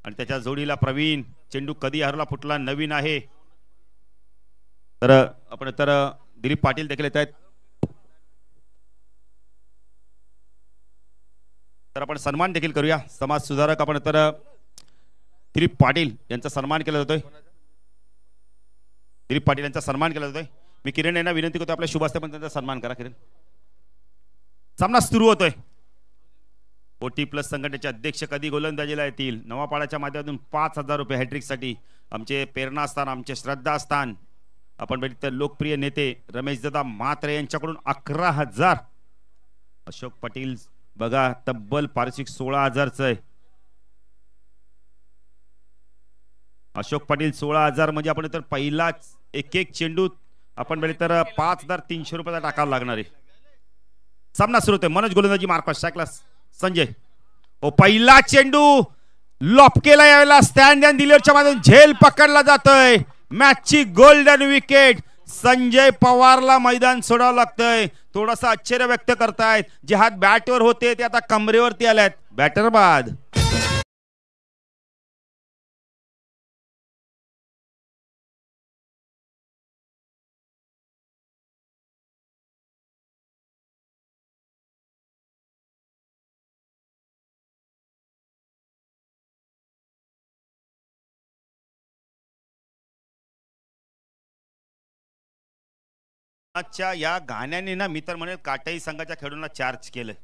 आणि त्याच्या जोडीला प्रवीण. चेंडू कधी हरला फुटला नवीन आहे. तर आपण तर दिलीप पाटील देखील येत आहेत. तर आपण सन्मान देखील करूया. समाज सुधारक आपण तर दिलीप पाटील यांचा सन्मान केला जातोय. दिलीप पाटील यांचा सन्मान केला जातोय. मी किरण यांना विनंती करतो आपल्या शुभ हस्ते पण त्यांचा सन्मान करा. किरण, सामना सुरू होतोय. OT प्लस संघटनेचे अध्यक्ष कधी गोलंदाजीला येतील. नवापाड्याच्या माध्यमातून 5,000 रुपये हॅट्रिक साठी आमचे प्रेरणास्थान, आमचे श्रद्धास्थान, आपण बघितलं लोकप्रिय नेते रमेशदादा म्हात्रे यांच्याकडून 11,000. अशोक पाटील बघा तब्बल पारितोषिक 16,000च आहे. अशोक पाटील 16,000 म्हणजे आपण तर पहिलाच एक चेंडू आपण बघितलं तर 5,300 रुपयाचा टाकावा लागणार आहे. सामना सुरू होतोय. मनोज गोलंदाजी मार्कस सायकला संजय. पहिला चेंडू लॉप केला. यावेळेला स्टँड अँड डिलिव्हरच्या माध्यमातून झेल पकडला जातोय. मॅचची गोल्डन विकेट. संजय पवारला मैदान सोडावं लागतंय. थोडासा आश्चर्य व्यक्त करतायत. जे हात बॅटवर होते ते आता कमरेवरती आलेत. बॅटर बाद. या गाण्याने ना मी तर म्हणेल काटाई संघाच्या खेळाडूंना चार्ज केलंय.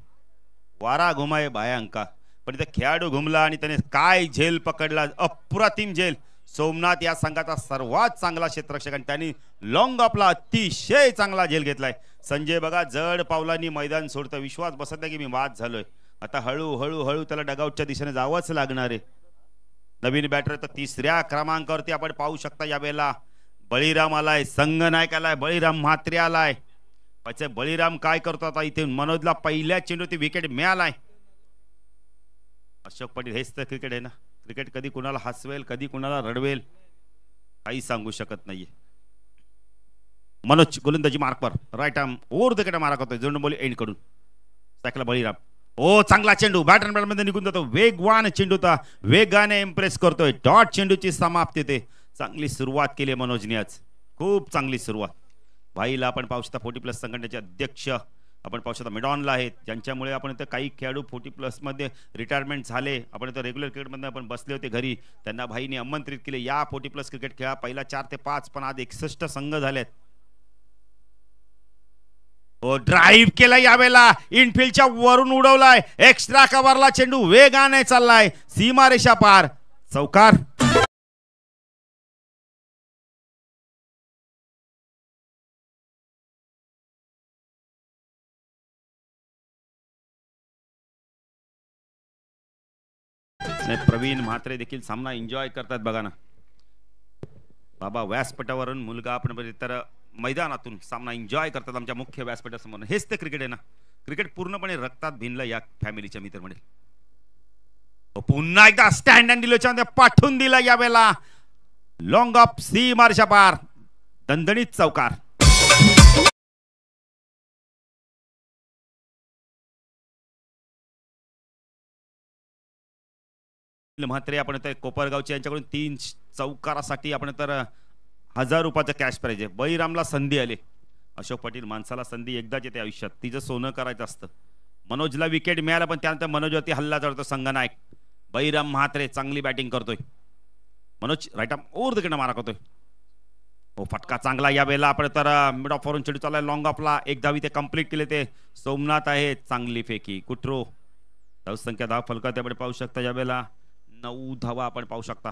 वारा घुमाय बाया अंका. पण इथे खेळाडू घुमला आणि त्याने काय झेल पकडला. अप्रतिम झेल. सोमनाथ या संघाचा सर्वात चांगला क्षेत्ररक्षक आणि त्यांनी लॉंग ऑफला अतिशय चांगला झेल घेतलाय. संजय बघा जड पावलांनी मैदान सोडतं. विश्वास बसत नाही की मी बाद झालोय. आता हळूहळू त्याला डगआउटच्या दिशेने जावंच लागणार आहे. नवीन बॅटर तर 3ऱ्या क्रमांकावरती आपण पाहू शकता. यावेळेला बळीराम आलाय. संघनायक आलाय. बळीराम म्हात्रे आलाय. बळीराम काय करतो आता इथे. मनोजला पहिल्या चेंडूवरती विकेट मिळालाय. अशोक पाटील हेच तर क्रिकेट आहे ना. क्रिकेट कधी कुणाला हसवेल कधी कुणाला रडवेल काही सांगू शकत नाहीये. मनोज गोलंदाजी मार्कवर right arm over the wicket मारा करतोय. जोडून बोली एंड कडून सायकला बळीराम. चांगला चेंडू बॅट मध्ये निघून जातो. वेगवान चेंडू होता. वेगाने इम्प्रेस करतोय. डॉट चेंडूची समाप्ती ते. चांगली सुरुवात केली मनोजने आज. खूप चांगली सुरुवात. भाईला आपण पाहू शकता 40 प्लस संघटनेचे अध्यक्ष आपण पाहू शकता मिडॉनला आहेत. ज्यांच्यामुळे आपण इथं काही खेळाडू 40 प्लस मध्ये रिटायरमेंट झाले. आपण इथं रेग्युलर क्रिकेटमध्ये आपण बसले होते घरी. त्यांना भाईने आमंत्रित केले या 40 प्लस क्रिकेट खेळा. पहिला 4 ते 5 पण आज 61 संघ झालेत. ड्राईव्ह केला. यावेळेला इनफिल्डच्या वरून उडवलाय. एक्स्ट्रा कव्हरला चेंडू वेगाने चाललाय. सीमारेषा पार. चौकार. प्रवीण म्हात्रे देखील सामना एन्जॉय करतात बघा ना. बाबा व्यासपीठावरून मुलगा आपण तर मैदानातून सामना एन्जॉय करतात आमच्या मुख्य व्यासपीठासमोर. हेच ते क्रिकेट आहे ना. क्रिकेट पूर्णपणे रक्तात भिनलं या फॅमिलीच्या मित्र म्हणेल. पुन्हा एकदा स्टँड अँड डिलिव्हरच्या पाठवून दिला. यावेळेला लॉंग ऑफ सी मार्शा पार. दणदणीत चौकार. म्हात्रे आपण तर कोपरगावचे यांच्याकडून 3 चौकारासाठी आपण तर 1000 रुपयाचं कॅश प्राइज आहे. बळीरामला संधी आली. अशोक पाटील माणसाला संधी एकदाच येते आयुष्यात. तिचं सोनं करायचं असतं. मनोजला विकेट मिळाला पण त्यानंतर मनोजवरती हल्ला चढतो संघनायक. बळीराम म्हात्रे चांगली बॅटिंग करतोय. Manoj right arm over the wicket मारा करतोय. फटका चांगला. या वेळेला आपण तर मिड ऑफ वरून चेंडू चाललाय लॉंग ऑफला. 1 धाव इथे कंप्लीट केले ते सोमनाथ आहे. चांगली फेकी. कुट्रो धावसंख्या 10 फलका त्याकडे पाहू शकता. या वेळेला 9 धावा आपण पाहू शकता.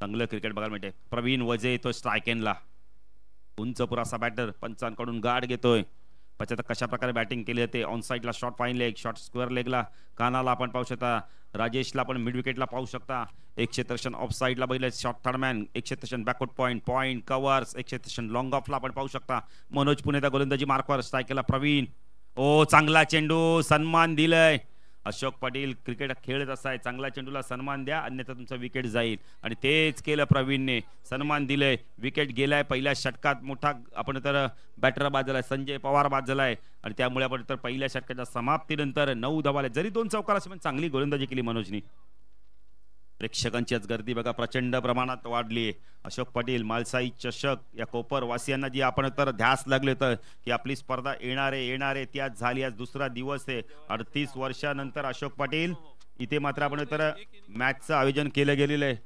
चांगलं क्रिकेट बघायला मिळते. प्रवीण वजे येतोय स्ट्राईक एंडला. उंच पुरासा बॅटर पंचांकडून गार्ड घेतोय. पछात कशा प्रकारे बॅटिंग केली जाते. ऑन साइडला short fine leg, short square लेगला कानाला आपण पाहू शकता. राजेशला आपण मिड विकेटला पाहू शकता. एक क्षेत्ररक्षण ऑफ साइडला बघितलं शॉर्ट थर्ड मॅन. एक क्षेत्ररक्षण बॅकवर्ड पॉइंट कव्हर्स. एक क्षेत्ररक्षण लॉंग ऑफला आपण पाहू शकता. मनोज पुणेदा गोलंदाजी मार्कवर स्ट्राईक केला प्रवीण. चांगला चेंडू. सन्मान दिलंय. अशोक पाटील क्रिकेट खेळत असाय. चांगला चेंडूला सन्मान द्या अन्यथा तुमचा विकेट जाईल. आणि तेच केलं प्रवीणने. सन्मान दिलंय. विकेट गेलाय पहिल्या षटकात. मोठा आपण तर बॅटर बाद झालाय. संजय पवार बाद झालाय. आणि त्यामुळे आपण तर पहिल्या षटकाच्या समाप्तीनंतर 9 धावा. जरी 2 चौकार असे पण चांगली गोलंदाजी केली मनोजनी. प्रेक्षकांची आज गर्दी बघा प्रचंड प्रमाणात वाढली. अशोक पाटील मालसाई चषक या कोपर वासियांना जी आपण तर ध्यास लागले तर की आपली स्पर्धा येणारे ती आज झाली. आज दुसरा दिवस आहे. 38 वर्षानंतर अशोक पाटील इथे मात्र आपण तर मॅचचं आयोजन केलं गेलेलं आहे.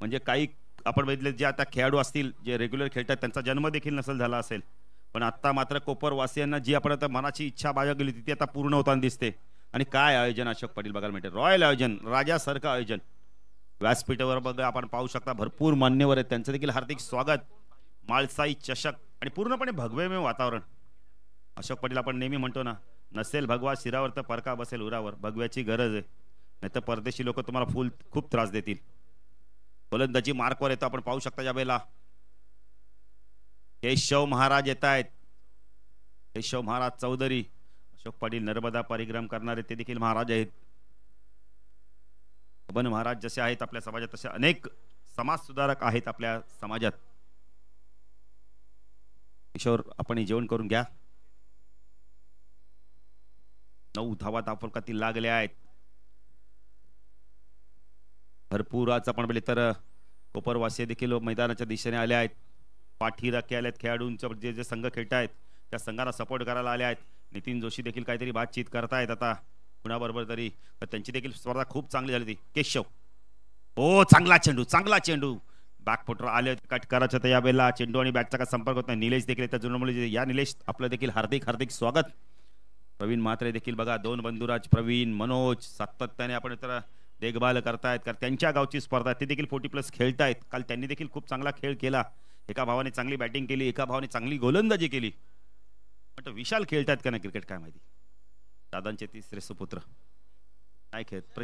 म्हणजे काही आपण बघितले जे आता खेळाडू असतील जे रेग्युलर खेळतात त्यांचा जन्म देखील नसेल झाला असेल, पण आता मात्र कोपर वासियांना जी आपण आता मनाची इच्छा बाळगली ती आता पूर्ण होताना दिसते. आणि काय आयोजन अशोक पाटील बघायला मिळते. रॉयल आयोजन, राजासारखं आयोजन. व्यासपीठावर बघा आपण पाहू शकता भरपूर मान्यवर आहेत, त्यांचं देखील हार्दिक स्वागत. माळसाई चषक आणि पूर्णपणे भगवेमय वातावरण. अशोक पाटील आपण नेहमी म्हणतो ना, नसेल भगवा शिरावर तर परका बसेल उरावर. भगव्याची गरज आहे, नाही तर परदेशी लोक तुम्हाला खूप त्रास देतील. गोलंदाजी मार्कवर येतो आपण पाहू शकता. यावेळेला केशव महाराज येत आहेत. केशव महाराज चौधरी. अशोक पाटील नर्मदा परिक्रम करणारे ते देखील महाराज आहेत. बन महाराज जसे आहेत आपल्या समाजात तसे अनेक समाज सुधारक आहेत आपल्या समाजात. किशोर आपण जेवण करून घ्या. 9 धावा धावफलकातील लागल्या आहेत. भरपूर आज आपण बघितले तर कोपरवासी देखील मैदानाच्या दिशेने आले आहेत. पाठी राखे आले आहेत. खेळाडूंचे जे संघ खेळत आहेत त्या संघाला सपोर्ट करायला आले आहेत. नितीन जोशी देखील काहीतरी बातचीत करतायत आता कुणाबरोबर तरी, तर त्यांची देखील स्पर्धा खूप चांगली झाली ती. केशव ओ चांगला चेंडू बॅकफुटर आले कट करायचं तर यावेळेला चेंडू आणि बॅटचा काय संपर्क होत नाही. निलेश देखील येतात जुनमुळे. या निलेश आपलं देखील हार्दिक स्वागत. प्रवीण म्हात्रे देखील बघा, 2 बंधुराज प्रवीण मनोज सातत्याने आपण तर देखभाल करतायत कारण त्यांच्या गावची स्पर्धा ते देखील 40+ खेळतायत. काल त्यांनी देखील खूप चांगला खेळ केला. एका भावाने चांगली बॅटिंग केली, एका भावाने चांगली गोलंदाजी केली. पण विशाल खेळतायत का नाही क्रिकेट काय माहिती. दादांचे 3रे सुपुत्र नाही खेळत.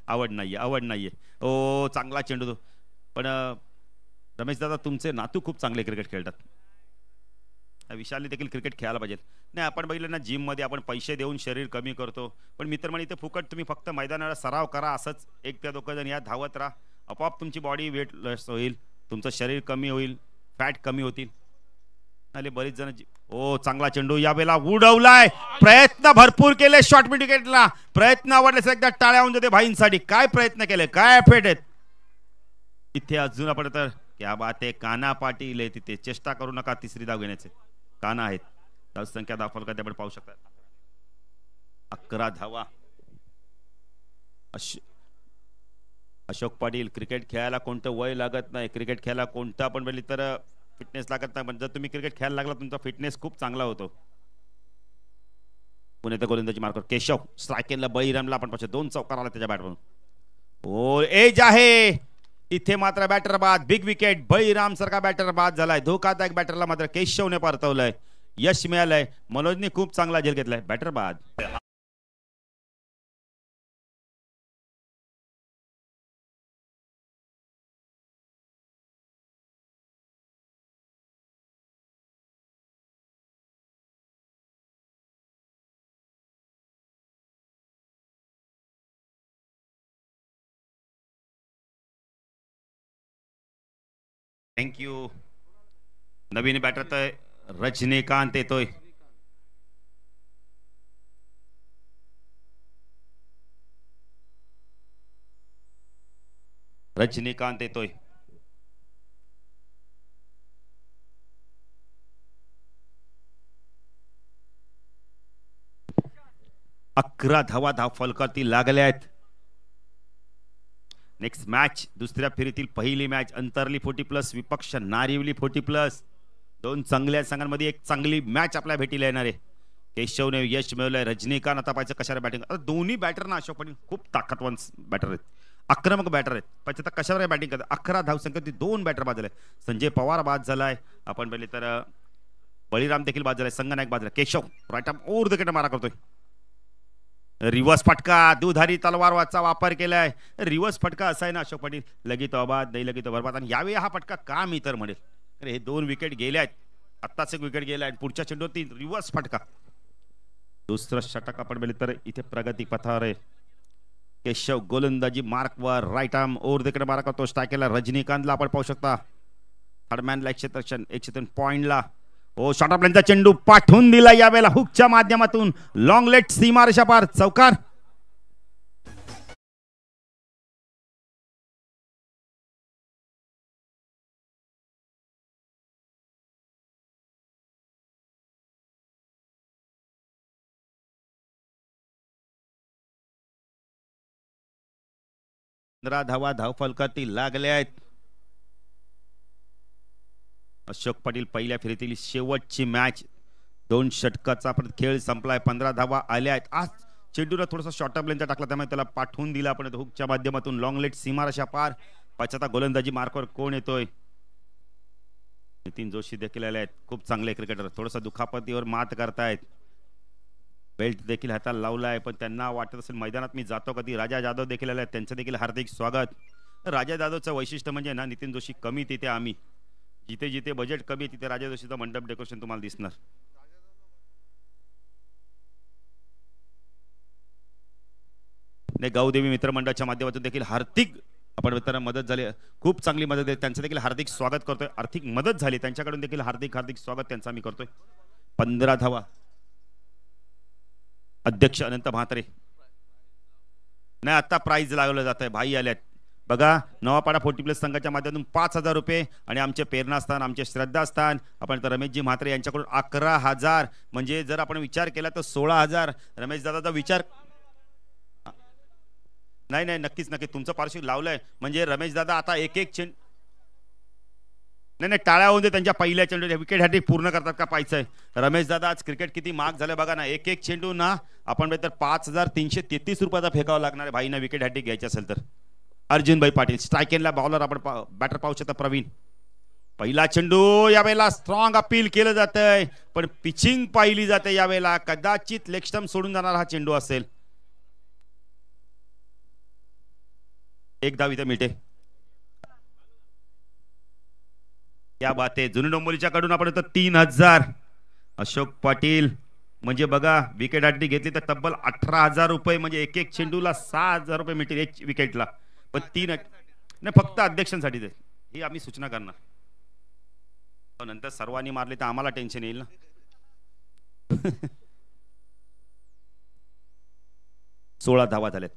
आवड नाहीये. ओ चांगला चेंडू. पण रमेश दादा तुमचे नातू खूप चांगले क्रिकेट खेळतात. विशालने देखील क्रिकेट खेळायला पाहिजे. नाही आपण बघितलं ना जिम मध्ये आपण पैसे देऊन शरीर कमी करतो, पण मित्रमंडळी इथे फुकट तुम्ही फक्त मैदानाला सराव करा. असंच 1 ते 2 जण या धावत राहा. आपोआप तुमची बॉडी वेट लॉस होईल, तुमचं शरीर कमी होईल, फॅट कमी होतील. आले बरीच जण. ओ चांगला चेंडू यावेळेला उडवलाय. प्रयत्न भरपूर केले शॉर्ट मिड विकेटला. प्रयत्न आवडले एकदा टाळ्या होऊन जाते भाईंसाठी. काय प्रयत्न केले, काय एफर्ट आहेत इथे. अजून आपण तर क्या बात आहे. काना पाटील आहे तिथे. चेष्टा करू नका 3री धाव घेण्याचे. काना आहेत. धावसंख्या दाखल आपण पाहू शकता 11 धावा. अशोक पाटील क्रिकेट खेळायला कोणतं वय लागत नाही. क्रिकेट खेळायला कोणतं आपण बोलली तर फिटनेस लागत नाही, पण जर तुम्ही क्रिकेट खेळायला लागला तुमचा फिटनेस खूप चांगला होतो. पुण्याचा गोलंदाजी मार्कर केशव. स्ट्रायकेनला बळीरामला आपण पाहतो 2 चौकार आला त्याच्या बॅटमधून. ओ एज आहे इथे मात्र बॅटर बाद. Big wicket. बळीराम सारखा बॅटर बाद झालाय. धोकादायक बॅटरला मात्र केशवने परतवलंय. यश मिळालंय. मनोजने खूप चांगला झेल घेतलाय. बॅटर बाद. थँक्यू. नवीन बॅटर तर रजनीकांत येतोय. रजनीकांत येतोय. अकरा धावा फलकावरती लागल्या आहेत. नेक्स्ट मॅच दुसऱ्या फेरीतील पहिली मॅच अंतरली 40+, विपक्ष नारिवली 40+. 2 चांगल्या संघांमध्ये एक चांगली मॅच आपल्या भेटीला येणार आहे. केशवने यश मिळवलंय. रजनीकांत आता पाहिजे कशाला बॅटिंग. आता दोन्ही बॅटरना अशोक पाटील खूप ताकदवान बॅटर आहेत, आक्रमक बॅटर आहेत. पाहिजे आता कशावर बॅटिंग करतात. 11 धावसंख्येत 2 बॅटर बाद झाले. संजय पवार बाद झालाय. आपण पहिले तर बळीराम देखील बाद झालाय. संगनायक बाद झाला. Keshav right arm over the wicket मारा करतोय. रिवर्स फटका. दुधारी तलवारचा वापर केलाय. रिवर्स फटका असा आहे ना अशोक पाटील, लगेच अबाद नाही लगेच बरबाद. आणि यावेळी हा फटका का मी तर म्हणेल, हे 2 विकेट गेले आहेत. आत्ताच 1 विकेट गेला आहे. पुढच्या चेंडूवरती रिवर्स फटका. दुसरं षटक आपण बघितलं तर इथे प्रगती पथावर आहे. केशव गोलंदाजी मार्कवर right arm over the wicket मारा करतो. स्ट्रायकरला रजनीकांतला आपण पाहू शकता. थर्डमॅनला 103 पॉइंटला. ओ शॉर्ट ऑफ लेंथचा चेंडू पाठवून दिला यावेळेला हुकच्या माध्यमातून. लॉंग लेट सीमारेषा पार चौकार. 15 धावा धावफलकातील लागल्या आहेत. अशोक पाटील पहिल्या फेरीतील शेवटची मॅच, 2 षटकाचा आपण खेळ संपलाय. 15 धावा आल्या आहेत. आज चेंडूला थोडासा शॉर्ट ऑफ लेनचा टाकला, त्यामुळे त्याला पाठवून दिला आपण हुकच्या माध्यमातून. लॉंग लेट सीमारेषा पार. पाचता गोलंदाजी मार्कवर कोण येतोय? नितीन जोशी देखील आले आहेत. खूप चांगले क्रिकेटर, थोडासा दुखापतीवर मात करतायत. बेल्ट देखील हाताला लावलाय, पण त्यांना वाटत असेल मैदानात मी जातो कधी. राजा जाधव देखील आले आहेत, त्यांचं देखील हार्दिक स्वागत. राजा जाधवचं वैशिष्ट्य म्हणजे ना, नितीन जोशी कमी तिथे आम्ही, जिथे जिथे बजेट कमी तिथे राजा जोशीचं मंडप डेकोरेशन तुम्हाला दिसणार. गावदेवी मित्रमंडळाच्या माध्यमातून देखील हार्दिक आपण मित्रांना मदत झाली, खूप चांगली मदत आहे. त्यांचं देखील हार्दिक स्वागत करतोय. आर्थिक मदत झाली त्यांच्याकडून देखील हार्दिक हार्दिक स्वागत त्यांचं आम्ही करतोय. 15 धावा. अध्यक्ष अनंत म्हात्रे. नाही, आता प्राइज लावलं जात आहे. भाई आल्यात बघा. नवापाडा 40+ संघाच्या माध्यमातून 5000 रुपये आणि आमचे प्रेरणास्थान, आमचे श्रद्धास्थान आपण तर रमेशजी म्हात्रे यांच्याकडून 11000. म्हणजे जर आपण विचार केला तर 16000. रमेश दादाचा विचार नाही नाही, नक्कीच नक्कीच तुमचं पार्श्विक लावलंय. म्हणजे रमेश दादा आता एक चेंडू नाही टाळ्या होऊन दे त्यांच्या पहिल्या चेंडू विकेट हॅट्रिक पूर्ण करतात का पाहायचंय. रमेश दादा आज क्रिकेट किती महाग झालं बघा ना. एक चेंडू ना आपण तर 5333 रुपयाचा फेकावा लागणार आहे भाईना विकेट हॅट्रिक घ्यायची असेल तर. अर्जुन भाई पाटील स्ट्राइकेनला बॉलर आपण बॅटर पाहू शकता. प्रवीण पहिला चेंडू यावेळेला स्ट्रॉंग अपील केलं जातंय, पण पिचिंग पाहिली जाते यावेळेला. कदाचित लेग स्टंप सोडून जाणार हा चेंडू असेल. एक धाव इथे मिळते. क्या बात आहे. जुनी डोंबोलीच्या कडून आपण 3000. अशोक पाटील म्हणजे बघा विकेट हॅट्रिक घेतली तर तब्बल 18000 रुपये. म्हणजे एक चेंडूला 6000 रुपये मिळतील एक विकेटला. पण 3 नाही फक्त अध्यक्षांसाठी ही आम्ही सूचना करणार. नंतर सर्वांनी मारले तर आम्हाला टेन्शन येईल ना. 16 धावा झाल्यात.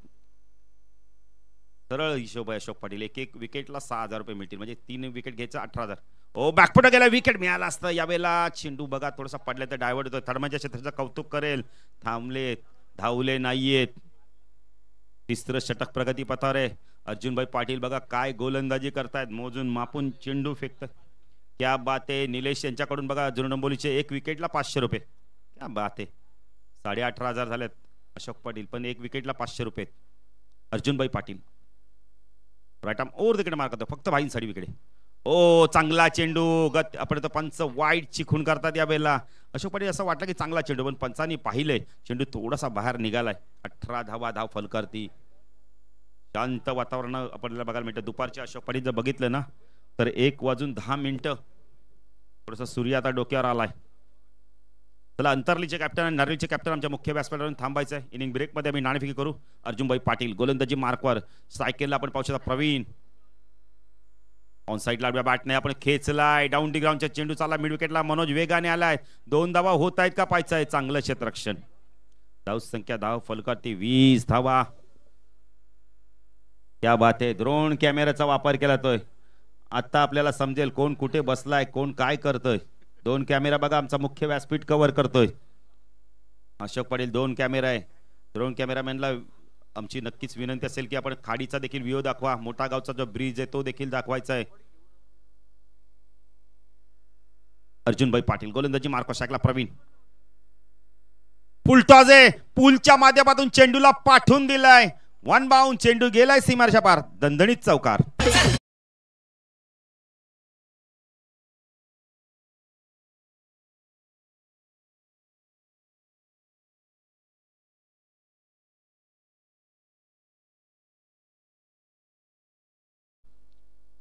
सरळ हिशोब आहे अशोक पाटील. एक विकेटला 6000 रुपये मिळतील. म्हणजे 3 विकेट घ्यायचं 18000. ओ बॅकफुट गेला, विकेट मिळाला असतं यावेळेला. चेंडू बघा थोडासा पडला तर डायव्हर्ट होतो. थर्माच्या क्षेत्राचं कौतुक करेल. थांबले, धावले नाहीयेत. तिसरं षटक प्रगती पथावर आहे. अर्जुनभाई पाटील बघा काय गोलंदाजी करतायत. मोजून मापून चेंडू फेकतात. क्या बात आहे. निलेश यांच्याकडून बघा जुनडंबोलीचे 1 विकेटला 500 रुपये. क्या बात आहे. 18500 झालेत अशोक पाटील, पण 1 विकेटला 500 रुपये. Arjunbhai Patil right arm over तिकडे मार करतो. फक्त भाईंसाठी विकेट. ओ चांगला चेंडू. गत आपण तर पंच वाईट चिखून करतात या वेळेला. अशोक पाटील असं वाटलं की चांगला चेंडू, पण पंचांनी पाहिलंय चेंडू थोडासा बाहेर निघालाय. 18 धावा धाव फलकारती. शांत वातावरण आपल्याला बघायला मिळतं. दुपारच्या अशोक पाटील जर बघितलं ना तर 1:10 थोडंसं सूर्य आता डोक्यावर आलाय. चला अंतरलीचे कॅप्टन आणि नरलीचे कॅप्टन आमच्या मुख्य व्यासपीठावरून थांबायचं आहे. इनिंग ब्रेकमध्ये आम्ही नाणेफेकी करू. अर्जुनभाई पाटील गोलंदाजी मार्कवर. सायकलला आपण पाहू शकता प्रवीण. ऑन साईडला बॅट नाही आपण खेचलाय. डाऊन डी ग्राउंडच्या चेंडू चालला मिड विकेटला. मनोज वेगाने आलाय. 2 धावा होत आहेत का पाहायचं आहे. चांगलं क्षेत्ररक्षण. धाव संख्या धाव फलकावरती 20 धावा. क्या बात आहे. ड्रोन कॅमेराचा वापर केला तोय. आता आपल्याला समजेल कोण कुठे बसलाय, कोण काय करतोय. 2 कॅमेरा बघा आमचा मुख्य व्यासपीठ कव्हर करतोय. अशोक पाटील 2 कॅमेरा आहे. ड्रोन कॅमेरामॅनला आमची नक्कीच विनंती असेल की आपण खाडीचा देखील व्ह्यू दाखवा. मोठा गावचा जो ब्रिज आहे तो देखील दाखवायचा आहे. अर्जुनभाई पाटील गोलंदाजी मार्क शाकला. प्रवीण फुलटॉस आहे. पूलच्या माध्यमातून चेंडूला पाठवून दिलाय. 1 बाउंड. चेंडू गेलाय सीमारेषा पार. दणदणीत चौकार.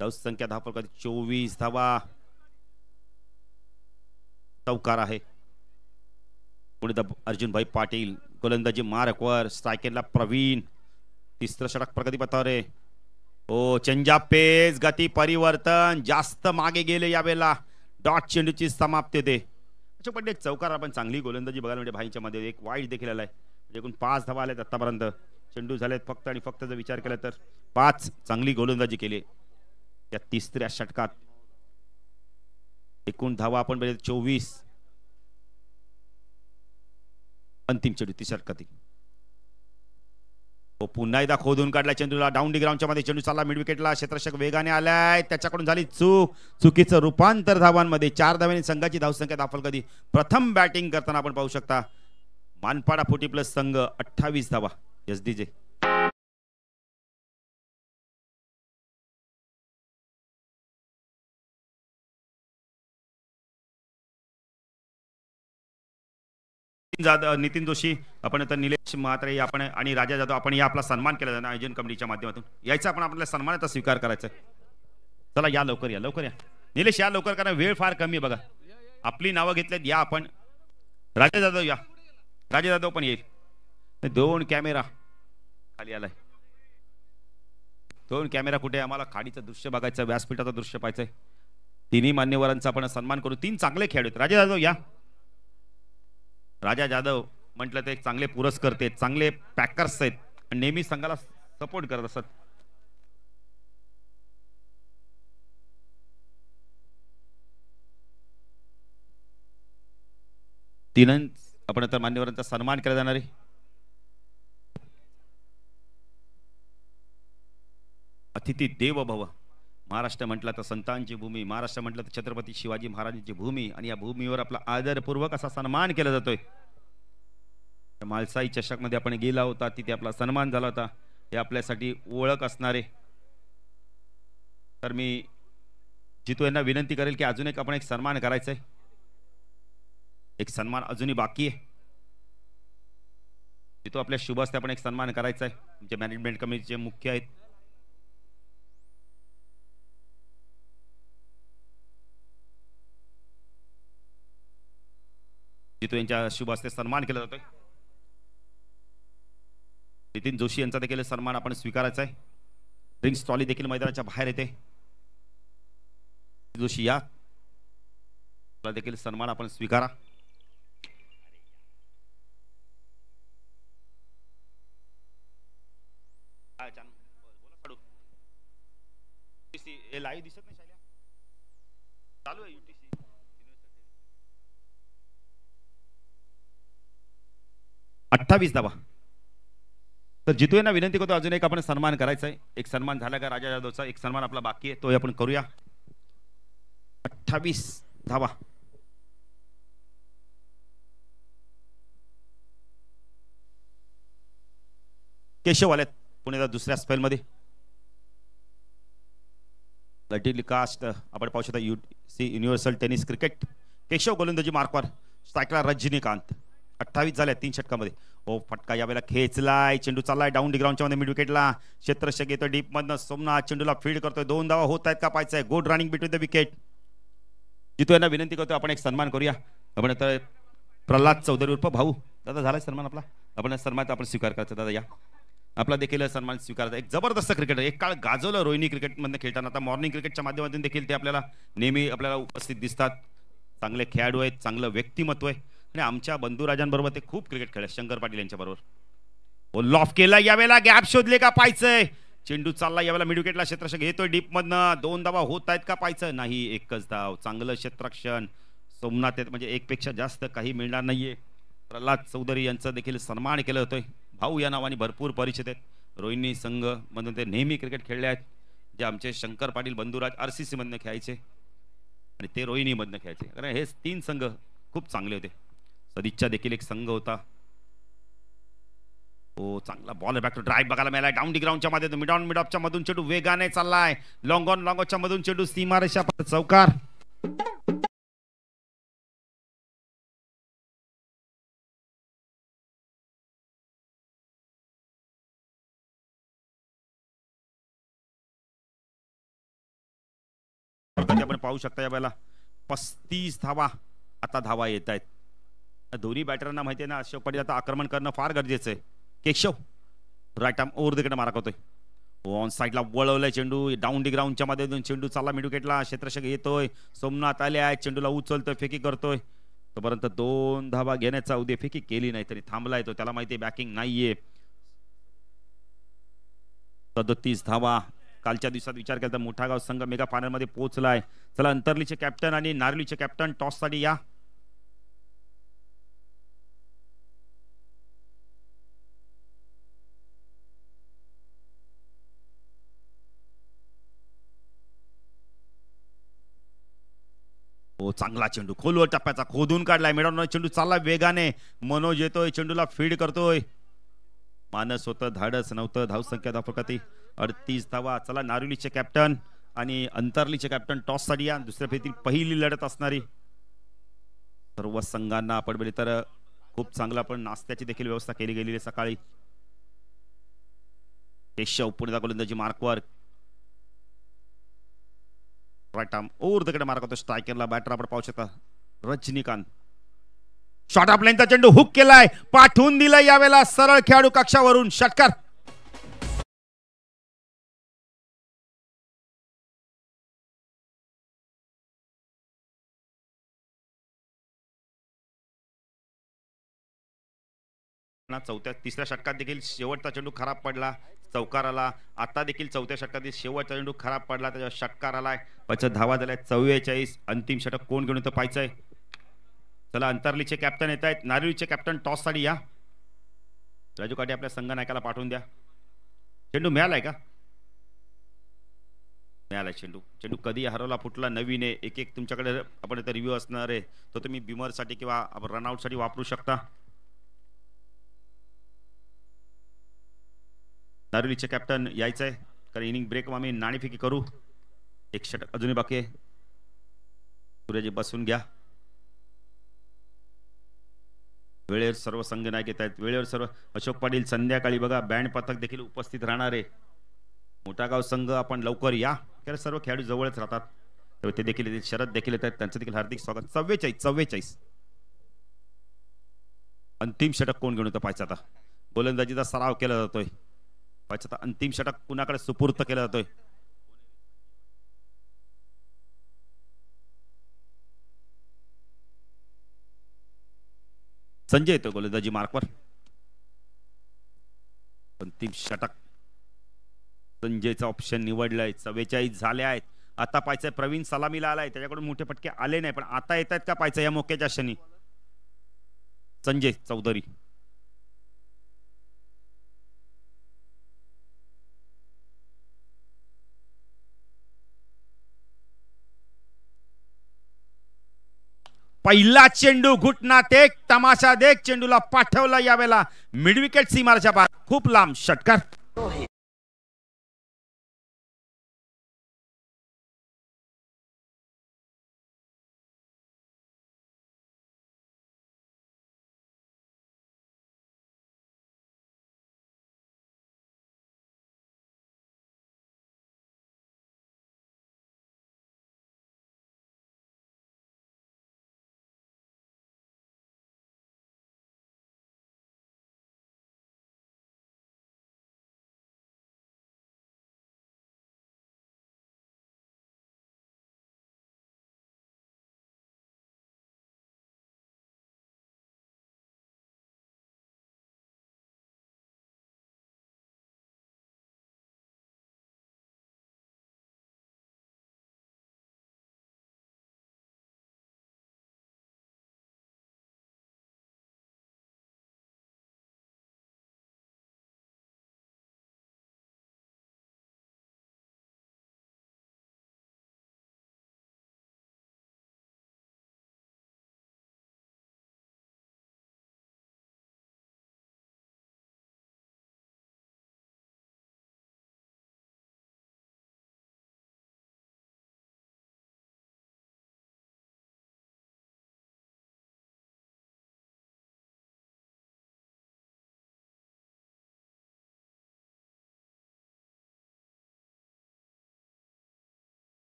धाव संख्या धाव फलकावरती 24 धावा. चौकार आहे. अर्जुनभाई पाटील गोलंदाजी मार्कवर. स्ट्रायकेनला प्रवीण. तिसरं षटक प्रगती पथावर आहे. ओ चेंज ऑफ पेस. गती परिवर्तन जास्त मागे गेले यावेळेला. डॉट चेंडूची समाप्ती होते. अच्छा पण एक चौकार आपण चांगली गोलंदाजी बघायला म्हणजे भाईंच्या मध्ये. एक वाईट देखील आलाय. एकूण 5 धावा आल्यात आतापर्यंत. चेंडू झालेत फक्त आणि फक्त जर विचार केला तर 5. चांगली गोलंदाजी केली या तिसऱ्या षटकात. एकूण धावा आपण बघितलं 24. अंतिम चेंडू तिसऱ्या षटकातील. पुन्हा एकदा खोदून काढला चेंडूला डाऊन डी ग्राउंडच्या मध्ये चेंडू चालला मिड विकेटला क्षेत्ररक्षक वेगाने आलाय त्याच्याकडून झाली चुकीचं रूपांतर धावांमध्ये 4 धावांनी संघाची धावसंख्या दाखल कधी प्रथम बॅटिंग करताना आपण पाहू शकता मानपाडा 40+ संघ 28 धावा एसडीजे नितीन जोशी आपण आता निलेश म्हात्रे आपण आणि राजा जाधव आपण या आपला सन्मान केला जाणार आयोजन कमिटीच्या माध्यमातून यायचा आपण आपल्याला सन्मानाचा स्वीकार करायचा चला या लवकर या निलेश या लवकर कारण वेळ फार कमी बघा आपली नावं घेतलेत या आपण राजा जाधव या राजा जाधव पण येईल 2 कॅमेरा खाली आलाय 2 कॅमेरा कुठे आम्हाला खाडीचं दृश्य बघायचं व्यासपीठाचं दृश्य पाहायचंय तिन्ही मान्यवरांचा आपण सन्मान करू 3 चांगले खेळाडू आहेत राजा जाधव या राजा जाधव म्हटलं ते चांगले पुरस्कर्ते आहेत चांगले पॅकर्स आहेत आणि नेहमी संघाला सपोर्ट करत असतात तीन आपण आता मान्यवरांचा सन्मान केला जाणार आहे अतिथी देव भव महाराष्ट्र म्हटलं तर संतांची भूमी महाराष्ट्र म्हटलं तर छत्रपती शिवाजी महाराजांची भूमी आणि या भूमीवर आपला आदरपूर्वक असा सन्मान केला जातोय मालसाई चषक मध्ये आपण गेला होता तिथे आपला सन्मान झाला होता हे आपल्यासाठी ओळख असणारे तर मी जितू यांना विनंती करेल की अजून एक आपण एक सन्मान करायचा आहे एक सन्मान अजूनही बाकी आहे जितू आपल्या शुभ हस्ते आपण एक सन्मान करायचा आहे तुमचे मॅनेजमेंट कमिटीचे मुख्य आहेत जितू यांच्या शुभ हस्ते सन्मान केला जातोय नितीन जोशी यांचा देखील सन्मान आपण स्वीकारायचा आहे ड्रिंक्स ट्रॉली देखील मैदानाच्या बाहेर येते जोशी या देखील सन्मान आपण स्वीकारा लाईव्ह दिसत नाही चालू आहे UTC 28 धावा तर जितू यांना विनंती करतो अजून एक आपण सन्मान करायचा आहे एक सन्मान झाला का राजा जाधवचा एक सन्मान आपला बाकी आहे तो आपण करूया 28 धावा केशव आलेत पुण्याच्या दुसऱ्या स्पेल मध्ये कास्ट आपण पाहू शकता UTC universal tennis cricket Keshav गोलंदाजी मार्कवर स्ट्रायकला रजनीकांत 28 झाल्या 3 षटकामध्ये ओ फटका यावेळेला खेचलाय चेंडू चाललाय डाऊन डी ग्राउंडच्या मध्ये मिड विकेटला क्षेत्ररक्षक येतो डीप मधनं सोमनाथ चेंडूला फील्ड करतोय 2 धावा होत आहेत का पाहायचंय good running between the wicket Jitu यांना विनंती करतोय आपण एक सन्मान करूया आपण आता प्रल्हाद चौधरी उर्फ भाऊ दादा झालाय सन्मान आपला आपण सन्मान आपण स्वीकार करायचा दादा या आपला देखील सन्मान स्वीकारायचा एक जबरदस्त क्रिकेटर एक काळ गाजवलं रोहिणी क्रिकेट मध्ये खेळताना आता मॉर्निंग क्रिकेटच्या माध्यमातून देखील ते आपल्याला नेहमी आपल्याला उपस्थित दिसतात चांगले खेळाडू आहेत चांगलं व्यक्तिमत्व आहे आणि आमच्या बंधुराजांबरोबर ते खूप क्रिकेट खेळले शंकर पाटील यांच्या बरोबर लॉफ केला यावेळेला गॅप शोधले का पाहायचंय चेंडू चालला यावेळेला मिड विकेटला क्षेत्ररक्षक येतोय डीप मधनं 2 धावा होत आहेत का पाहायचं नाही एकच धाव चांगलं क्षेत्ररक्षण सोमनाथ म्हणजे एकपेक्षा जास्त काही मिळणार नाहीये प्रल्हाद चौधरी यांचा देखील सन्मान केलं होतोय भाऊ या नावाने भरपूर परिचित आहेत रोहिणी संघ मधून ते नेहमी क्रिकेट खेळले आहेत जे आमचे शंकर पाटील बंधुराज RCC मधनं खेळायचे आणि ते रोहिणी मधनं खेळायचे कारण हे 3 संघ खूप चांगले होते सदिच्छा देखील एक संघ होता ओ चांगला बॉल बॅक टू ड्राइव्ह बघायला मिळाला डाऊन डी ग्राउंडच्या मध्ये मिड ऑन मिड ऑफच्या मधून चेंडू वेगाने चाललाय लॉंग ऑन लॉंग ऑफच्या मधून चेंडू सीमारेषा चौकार आपण पाहू शकता यावेळेला 35 धावा आता धावा येत आहेत दोन्ही बॅटरांना माहिती आहे ना अशोक पाटील आता आक्रमण करणं फार गरजेचं आहे Keshav right arm over the wicket मारा करतोय ऑन साईडला वळवलाय चेंडू डाऊन डी ग्राउंडच्या मध्ये चेंडू चालला मिड विकेटला क्षेत्ररक्षक येतोय सोमनाथ आले आहे चेंडूला उचलतोय फेकी करतोय तोपर्यंत 2 धावा घेण्याचा उद्या फेकी केली नाही तरी थांबलाय तो त्याला माहिती आहे बॅकिंग नाहीये 37 धावा कालच्या दिवसात विचार केला तर मोठागाव संघ मेगा फायनल मध्ये पोहोचलाय चला अंतर्लीचे कॅप्टन आणि नारळीचे कॅप्टन टॉस साठी या हो चांगला चेंडू खोलवर टप्प्याचा खोदून काढलाय मिडॉन चेंडू चालला वेगाने मनोज येतोय चेंडूला फीड करतोय मानस होतं धाडस नव्हतं धावसंख्या धावफलकाती 38 धावा चला नारिवलीचे कॅप्टन आणि अंतरलीचे कॅप्टन टॉस साठी या दुसऱ्या फेरीतील पहिली लढत असणारी सर्व संघांना आपण बघितले तर खूप चांगला पण नाश्त्याची देखील व्यवस्था केली गेलेली आहे सकाळी केशव पुढे गोलंदाजी मार्कवर राईट आर्म ओव्हर द कडे मार्क होतो स्ट्रायकरला बॅटर आपण पाहू शकता रजनीकांत शॉर्ट ऑफ लाईनचा चेंडू हुक केलाय पाठवून दिलाय यावेळेला सरळ खेळाडू कक्षावरून षटकार तिसऱ्या षटकात देखील शेवटचा चेंडू खराब पडला चौकाराला आता देखील चौथ्या षटकातील शेवटचा चेंडू खराब पडला त्याच्या षटकार आलाय 5 धावा झाल्या 44 अंतिम षटक कोण घेऊन येतं पाहायचंय चला अंतरलीचे कॅप्टन येत आहेत नारिवलीचे कॅप्टन टॉस साठी या राजू काटे आपल्या संघ नायकाला पाठवून द्या चेंडू मिळालाय का मिळालाय चेंडू कधी हरवला फुटला नवीन आहे एक एक तुमच्याकडे आपण इथे रिव्ह्यू असणार आहे तो तुम्ही बिमर साठी किंवा रनआउट साठी वापरू शकता नारिवलीचे कॅप्टन यायचंय कारण इनिंग ब्रेक आम्ही नाणेफेकी करू एक षटक अजूनही बाकी आहे सूर्यजी बसून घ्या वेळेवर सर्व संघ नायक येत आहेत वेळेवर सर्व अशोक पाटील संध्याकाळी बघा बँड पथक देखील उपस्थित राहणार आहे मोठागाव संघ आपण लवकर या कारण सर्व खेळाडू जवळच राहतात ते देखील येतील शरद देखील येत आहेत त्यांचं देखील हार्दिक स्वागत 44 अंतिम षटक कोण घेऊन येतं पाहायचं आता गोलंदाजीचा सराव केला जातोय पाहायचं आता अंतिम षटक कुणाकडे सुपूर्त केला जातोय संजय येतो गोलंदाजी मार्कवर अंतिम षटक संजयचा ऑप्शन निवडलाय 44 झाले आहेत आता पाहायचंय प्रवीण सलामीला आलाय त्याच्याकडून मोठे फटके आले नाही पण आता येत आहेत का पाहायचं या मोक्याच्या क्षणी संजय चौधरी पहिला चेंडू घुटनात एक तमाशा देख चेंडूला पाठवला यावेळेला मिड विकेट सीमारच्या बाहेर खूप लांब षटकार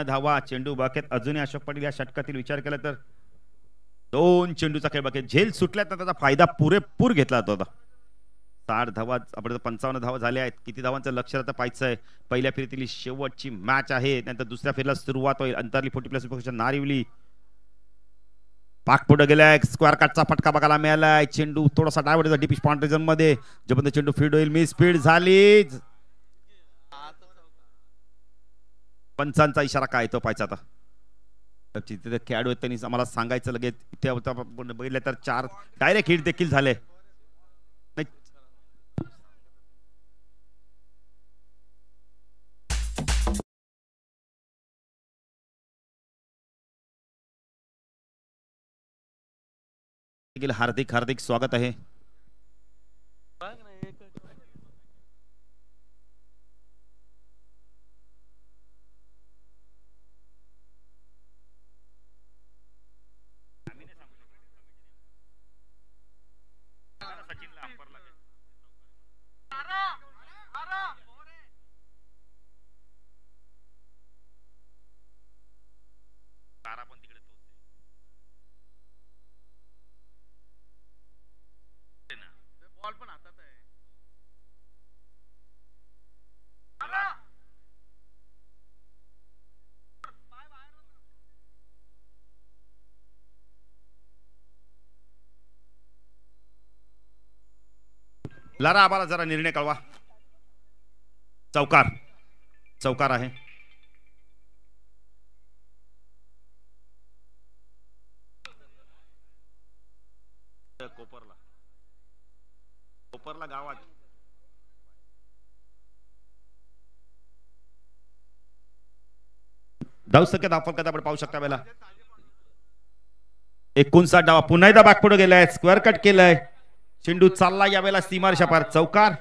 धावा चेंडू बाकेत अजूनही अशोक पाटील या षटकातील विचार केला तर 2 चेंडूचा खेळ बाकी झेल सुटल्यात त्याचा फायदा पुरेपूर घेतला जातो 60 धावा आपण 55 धावा झाल्या आहेत किती धावांचं लक्ष आता पाहायचं आहे पहिल्या फेरीतील शेवटची मॅच आहे नंतर दुसऱ्या फेरीला सुरुवात होईल अंतरली 40+ नारिवली पाक पुढे गेलाय स्क्वेअर कटचा फटका बघायला मिळालाय चेंडू थोडासा डायव्हर्ट डीप स्पॉट रिजन मध्ये जोपर्यंत चेंडू फीड होईल मी स्पीड झाली पंचांचा इशारा काय तो पाहायचा आता तिथे खेळाडू आहेत त्यांनी आम्हाला सांगायचं लगेच इथे बघितलं तर 4 डायरेक्ट हिट देखील झाले नाही हार्दिक हार्दिक स्वागत आहे. लारा आम्हाला जरा निर्णय कळवा. चौकार चौकार आहे. कोपरला कोपरला गावात धाव संख्या दाखल आपण पाहू शकता. वेळेला 59 डावा पुन्हा एकदा बाग पुढे गेलाय. स्क्वेअर कट केलाय. चेंडू चालला यावेळेला सीमारेषा पार. चौकार.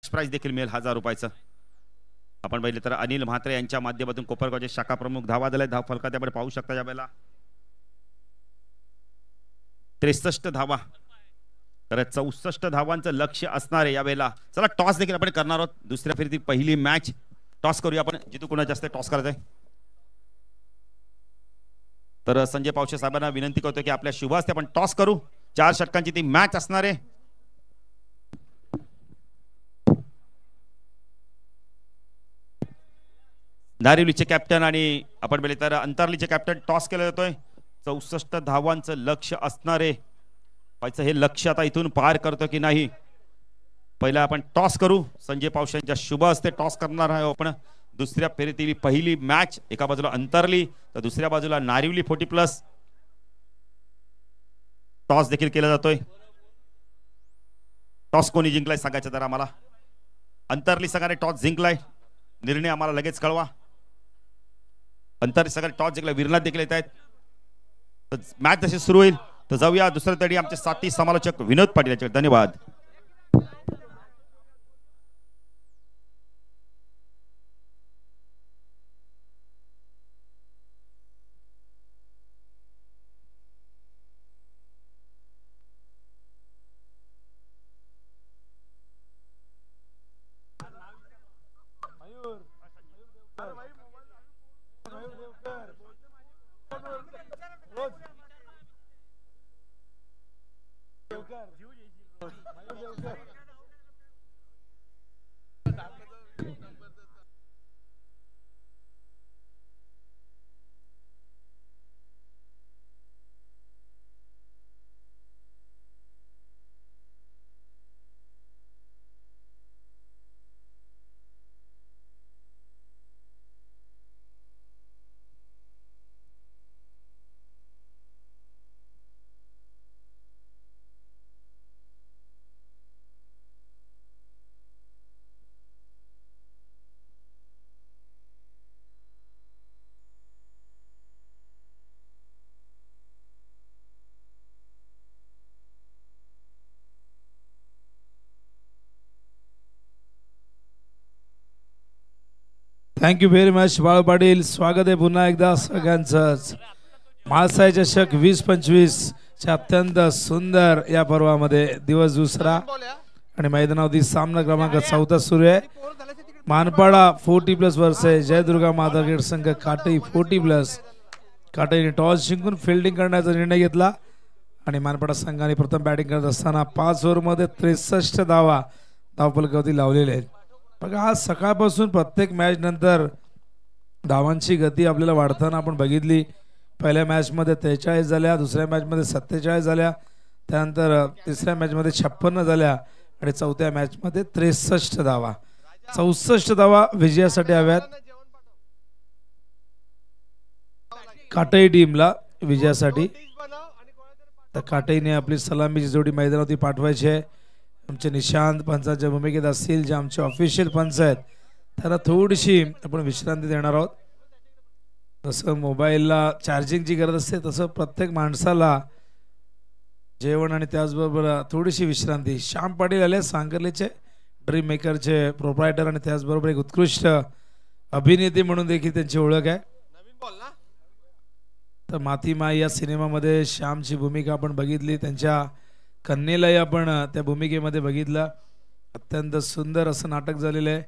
प्राइस देखील मिळेल 1000 रुपयाचं. आपण पाहिले तर अनिल म्हात्रे यांच्या माध्यमातून कोपरगावचे शाखा प्रमुख धावा दिलाय. धाव फलकात आपण पाहू शकता यावेळेला 63 धावा. तर 64 धावांचं लक्ष्य असणार आहे यावेळेला. चला टॉस देखील आपण करणार आहोत. दुसऱ्या फेरीतील पहिली मॅच टॉस करूया आपण. जितू कोणा जास्त टॉस करायचं आहे. तर संजय पावशे साहेबांना विनंती करतो की आपल्या शुभ हस्ते आपण टॉस करू. 4 षटकांची ती मॅच असणार आहे. नारिवलीचे कॅप्टन आणि आपण पाहिले तर अंतरलीचे कॅप्टन टॉस केला जातोय. 64 धावांचं लक्ष्य असणार आहे. पाहिजे हे लक्ष्य आता इथून पार करतो की नाही. पहिला आपण टॉस करू. संजय पावशे यांच्या शुभ हस्ते टॉस करणार आहे आपण. दुसऱ्या फेरीतील पहिली मॅच. एका बाजूला अंतरली तर दुसऱ्या बाजूला नारिवली 40+ टॉस देखील केला जातोय. टॉस कोणी जिंकलाय सांगायचं तर आम्हाला. अंतरली संघाने टॉस जिंकलाय. निर्णय आम्हाला लगेच कळवा. अंतरली संघाने टॉस जिंकलाय. विरनाथ देखील येत आहेत. तर मॅच जशी सुरू होईल तर जाऊया दुसऱ्या तडी आमचे साथी समालोचक विनोद पाटील यांच्याकडे. धन्यवाद. Thank you very much Balu Patil. स्वागत आहे पुन्हा एकदा सगळ्यांचंच. महासाई चषक 2025 च्या अत्यंत सुंदर या पर्वामध्ये दिवस दुसरा आणि मैदानावरती सामना क्रमांक 4 सुरू आहे. मानपाडा 40+ वर्सेस जयदुर्गा माता क्रिकेट संघ काटई 40+. काटईने टॉस जिंकून फिल्डिंग करण्याचा निर्णय घेतला आणि मानपाडा संघाने प्रथम बॅटिंग करत असताना 5 ओव्हरमध्ये 63 धावा धावफलकावरती लावलेले आहेत. बघा आज सकाळपासून प्रत्येक मॅच नंतर धावांची गती आपल्याला वाढताना आपण बघितली. पहिल्या मॅचमध्ये 43 झाल्या, दुसऱ्या मॅचमध्ये 47 झाल्या, त्यानंतर तिसऱ्या मॅचमध्ये 56 झाल्या आणि चौथ्या मॅचमध्ये 63 धावा. 64 धावा विजयासाठी हव्यात काटई टीमला विजयासाठी. तर काटईने आपली सलामीची जोडी मैदानावरती पाठवायची आहे. आमचे निशांत पंचांच्या भूमिकेत असतील, जे आमचे ऑफिशियल पंच आहेत त्यांना थोडीशी आपण विश्रांती देणार आहोत. जसं मोबाईलला चार्जिंगची गरज असते तसं प्रत्येक माणसाला जेवण आणि त्याचबरोबर थोडीशी विश्रांती. श्याम पाटील आले सांगर्लेचे ड्रीम मेकरचे प्रोप्रायटर आणि त्याचबरोबर एक उत्कृष्ट अभिनेते म्हणून देखील त्यांची ओळख आहे. तर मातीमाई या सिनेमामध्ये श्यामची भूमिका आपण बघितली, त्यांच्या कन्येलाही आपण त्या भूमिकेमध्ये बघितलं. अत्यंत सुंदर असं नाटक झालेलं आहे.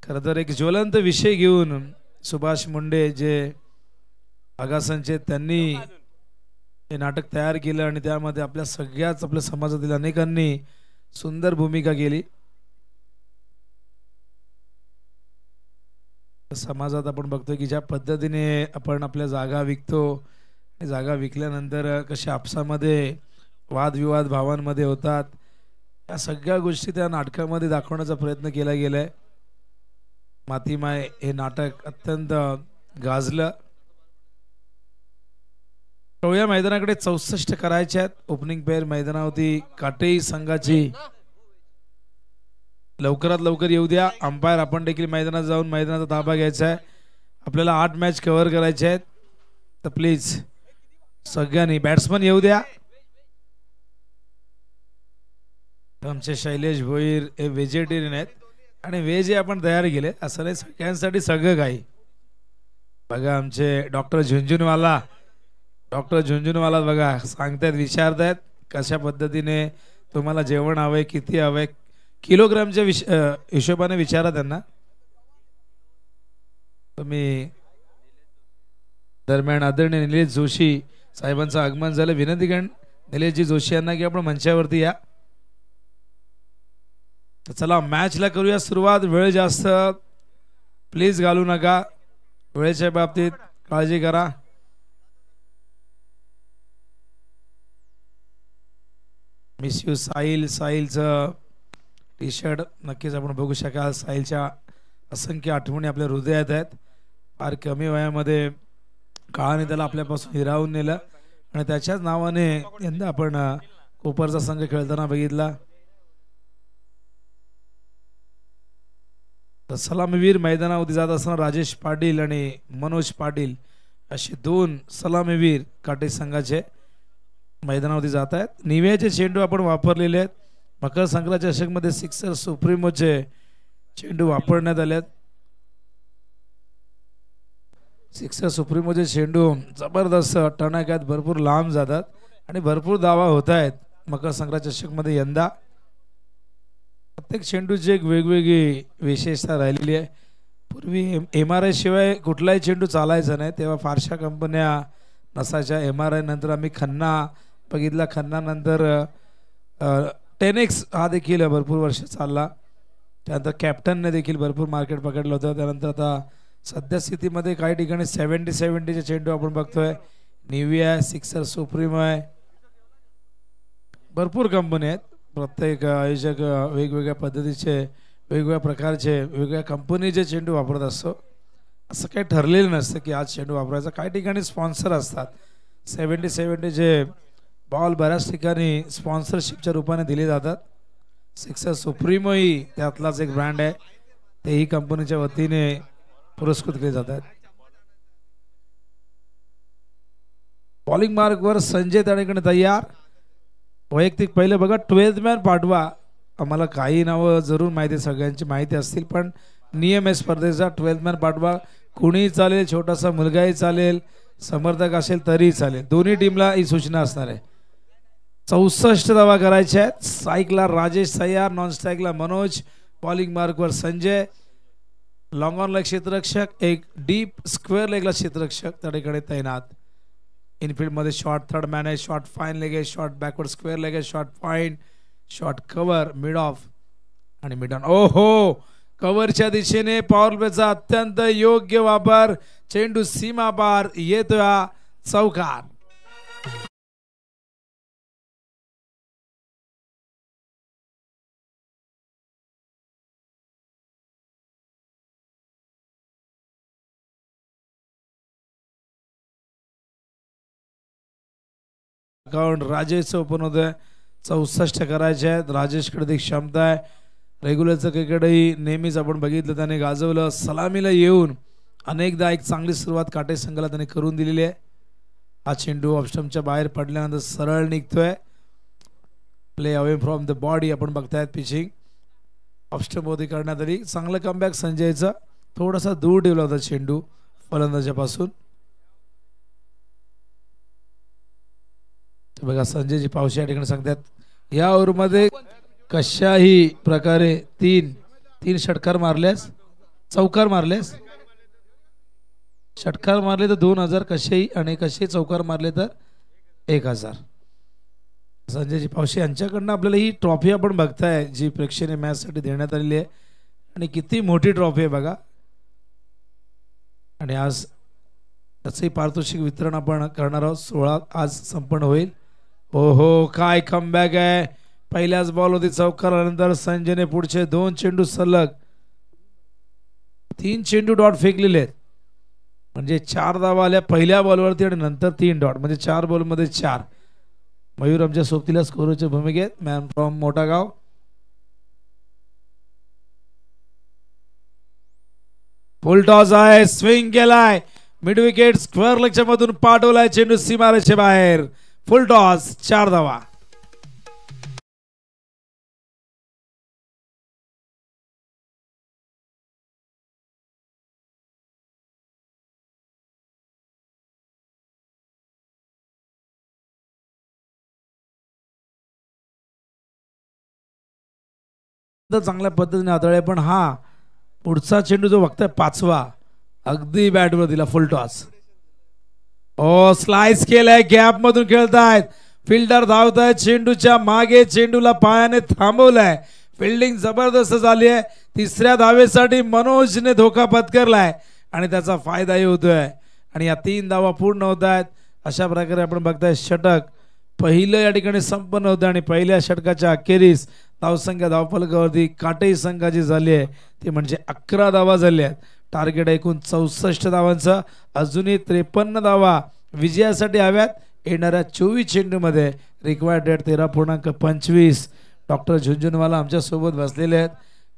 खरं तर एक ज्वलंत विषय घेऊन सुभाष मुंडे जे आगासनचे त्यांनी हे नाटक तयार केलं आणि त्यामध्ये आपल्या सगळ्याच आपल्या समाजातील अनेकांनी सुंदर भूमिका केली. समाजात आपण बघतोय की ज्या पद्धतीने आपण आपल्या जागा विकतो, जागा विकल्यानंतर कशा आपसामध्ये वादविवाद भावांमध्ये होतात, या सगळ्या गोष्टी त्या नाटकामध्ये दाखवण्याचा प्रयत्न केला गेलाय. मातीमाय हे नाटक अत्यंत गाजलं. टोळ्या मैदानाकडे 64 करायच्या आहेत. ओपनिंग पेअर मैदानावरती काटेई संघाची लवकरात लवकर येऊ द्या. अंपायर आपण देखील मैदानात जाऊन मैदानाचा ताबा घ्यायचा आहे. आपल्याला 8 मॅच कव्हर करायचे आहेत. तर प्लीज सगळ्यांनी बॅट्समन येऊ द्या. आमचे शैलेश भोईर हे व्हेजिटेरियन आहेत आणि व्हेज आपण तयार केले. असं नाही सगळ्यांसाठी सगळं काही. बघा आमचे डॉक्टर झुंझुनवाला बघा सांगतायत, विचारतायत कशा पद्धतीने तुम्हाला जेवण हवंय, किती हवंय, किलोग्रामच्या हिशोबाने विचारा त्यांना. तुम्ही दरम्यान आदरणीय निलेश जोशी साहेबांचं आगमन झालं. विनंती करेन निलेशजी जोशी यांना की आपण मंचावरती या. तर चला मॅचला करूया सुरुवात. वेळ जास्त प्लीज घालू नका, वेळेच्या बाबतीत काळजी करा. मिस यू साहिलचं टी शर्ट नक्कीच आपण बघू शकाल. साहिलच्या असंख्य आठवणी आपल्या हृदयात आहेत. फार कमी वयामध्ये काळाने त्याला आपल्यापासून हिरावून नेलं आणि त्याच्याच नावाने यंदा आपण कोपरचा संघ खेळताना बघितला. तर सलामीवीर मैदानावरती जात असताना राजेश पाटील आणि मनोज पाटील असे 2 सलामीवीर काटे संघाचे मैदानावरती जात आहेत. निव्याचे चेंडू आपण वापरलेले आहेत. मकर संक्रांत चषकमध्ये सिक्सर सुप्रीमोचे चेंडू वापरण्यात आले आहेत. सिक्सर सुप्रीमोचे चेंडू जबरदस्त टणाक्यात भरपूर लांब जातात आणि भरपूर धावा होत आहेत मकर संक्रांत चषकमध्ये यंदा. प्रत्येक चेंडूची एक वेगवेगळी विशेषता राहिलेली आहे. पूर्वी MRI शिवाय कुठलाही चेंडू चालायचा नाही, तेव्हा फारशा कंपन्या नसायच्या. MRI नंतर आम्ही खन्ना बघितला. खन्ना नंतर 10X हा देखील भरपूर वर्ष चालला. त्यानंतर कॅप्टनने देखील भरपूर मार्केट पकडलं होतं. त्यानंतर आता सध्या स्थितीमध्ये काही ठिकाणी 70-70चे चेंडू आपण बघतोय. निव्हिया, सिक्सर सुप्रीमो आहे, भरपूर कंपनी आहेत. प्रत्येक आयोजक वेगवेगळ्या पद्धतीचे, वेगवेगळ्या प्रकारचे, वेगवेगळ्या कंपनीचे चेंडू वापरत असतो. असं काही ठरलेलं नसतं की आज चेंडू वापरायचा. काही ठिकाणी स्पॉन्सर असतात. 70-70चे बॉल बऱ्याच ठिकाणी स्पॉन्सरशिपच्या रूपाने दिले जातात. सिक्सर सुप्रीमो ही त्यातलाच एक ब्रँड आहे. तेही कंपनीच्या वतीने पुरस्कृत केले जातात. बॉलिंग मार्कवर संजय ताणेकडे तयार. वैयक्तिक पहिले बघा 12th मॅन पाठवा. आम्हाला काही नावं जरूर माहिती, सगळ्यांची माहिती असतील, पण नियम आहे स्पर्धेचा 12th मॅन पाठवा. कुणीही चालेल, छोटासा मुलगाही चालेल, समर्थक असेल तरीही चालेल. दोन्ही टीमला ही सूचना असणार आहे. 64 धावा करायच्या आहेत. स्ट्राईकला राजेश तयार, नॉन स्ट्राईकला मनोज, बॉलिंग मार्कवर संजय. लॉंग ऑन लेग क्षेत्ररक्षक, एक डीप स्क्वेअर लेगला क्षेत्ररक्षक त्या ठिकाणी तैनात. इनफिल्ड मध्ये शॉर्ट थर्ड मॅन आहे, शॉर्ट फाईन लेग आहे, शॉर्ट बॅकवर्ड स्क्वेअर लेग आहे, short fine, short cover, mid of आणि मिड ऑन. ओहो, कव्हरच्या दिशेने पॉवर प्लेचा अत्यंत योग्य वापर. चेंडू सीमा पार येतोय चौकार. अकाउंट राजेश ओपन होत आहे. 64 करायचे आहेत. राजेशकडे ती क्षमता आहे. रेग्युलरचं क्रिकेटही नेहमीच आपण बघितलं त्याने गाजवलं. सलामीला येऊन अनेकदा एक चांगली सुरुवात काटे संघाला त्याने करून दिलेली आहे. हा चेंडू ऑफस्टंपच्या बाहेर पडल्यानंतर सरळ निघतोय. Play away from the body आपण बघतायत. पिचिंग ऑफस्टंप मध्ये करण्यात आली. चांगलं कमबॅक संजयचा. थोडासा दूर ठेवला होता चेंडू फलंदाजापासून. बघा संजयजी पावशी या ठिकाणी सांगतात या ओव्हरमध्ये कशाही प्रकारे तीन षटकार मारल्यास, चौकार मारल्यास, षटकार मारले तर 2000 कसेही आणि कसे चौकार मारले तर 1000. संजयजी पावशी यांच्याकडनं आपल्याला ही ट्रॉफी आपण बघताय जी प्रेक्षणीय मॅच साठी देण्यात आलेली आहे आणि किती मोठी ट्रॉफी आहे बघा. आणि आज त्याचंही पारितोषिक वितरण आपण करणार आहोत. 16 आज संपन्न होईल. ओहो काय कमबॅक आहे. पहिल्याच बॉल होती चौकार नंतर संजयने पुढचे 2 चेंडू सलग 3 चेंडू डॉट फेकलेले आहेत. म्हणजे 4 धावा आल्या पहिल्या बॉलवरती आणि नंतर 3 डॉट म्हणजे 4 बॉलमध्ये 4. मयूर आमच्या सोबतीला स्कोरच्या भूमिकेत. Man from Mothagaon. Full toss आहे. स्विंग केलाय. मिड विकेट स्क्वेअर लेगच्या मधून पाठवलाय चेंडू सीमारेषे बाहेर. फुल टॉस 4 धावा. चांगल्या पद्धतीने हाताळले पण हा पुढचा चेंडू जो बघताय 5वा अगदी बॅटवर दिला. Full toss. ओ स्लाइस केलाय. गॅप मधून खेळतायत. फिल्डर धावतायत चेंडूच्या मागे. चेंडूला पायाने थांबवलाय. फिल्डिंग जबरदस्त झाली आहे. 3ऱ्या धावेसाठी मनोजने धोका पत्करलाय आणि त्याचा फायदाही होतोय आणि या 3 धावा पूर्ण होत आहेत. अशा प्रकारे आपण बघताय षटक पहिलं या ठिकाणी संपन्न होतं आणि पहिल्या षटकाच्या अखेरीस धावसंख्या धावफलकावरती काटेही संघाची झाली आहे ती म्हणजे 11 धावा झाल्या आहेत. टार्गेट एकूण 64 धावांचा. अजूनही 53 धावा विजयासाठी हव्यात. येणाऱ्या 24 चेंडूमध्ये रिक्वायर्ड रेट 13.25. डॉक्टर झुंझुनवाला आमच्या सोबत बसलेले आहेत.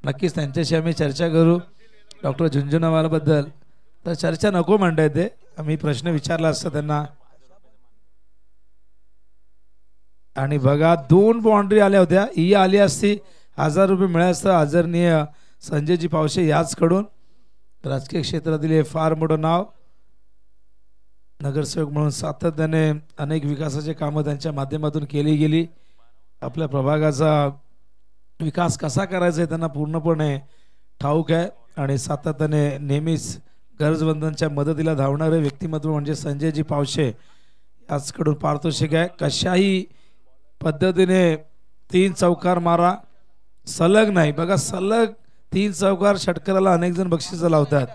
नक्कीच त्यांच्याशी आम्ही चर्चा करू. डॉक्टर झुंझुनवाला बद्दल तर चर्चा नको म्हणता येते. आम्ही प्रश्न विचारला असता त्यांना. आणि बघा 2 बाउंड्री आल्या होत्या. ही आली असती 1000 रुपये मिळाले असतं. आदरणीय संजयजी पावशे याचकडून राजकीय क्षेत्रातील हे फार मोठं नाव. नगरसेवक म्हणून सातत्याने अनेक विकासाचे कामं त्यांच्या माध्यमातून केली गेली. आपल्या प्रभागाचा विकास कसा करायचा आहे त्यांना पूर्णपणे ठाऊक आहे आणि सातत्याने नेहमीच गरजवंतांच्या मदतीला धावणारे व्यक्तिमत्व म्हणजे संजयजी पावशे याचकडून पारितोषिक आहे. कशाही पद्धतीने 3 चौकार मारा. सलग नाही बघा. सलग 3 चौकार षटकाराला अनेक जण बक्षीस लावतात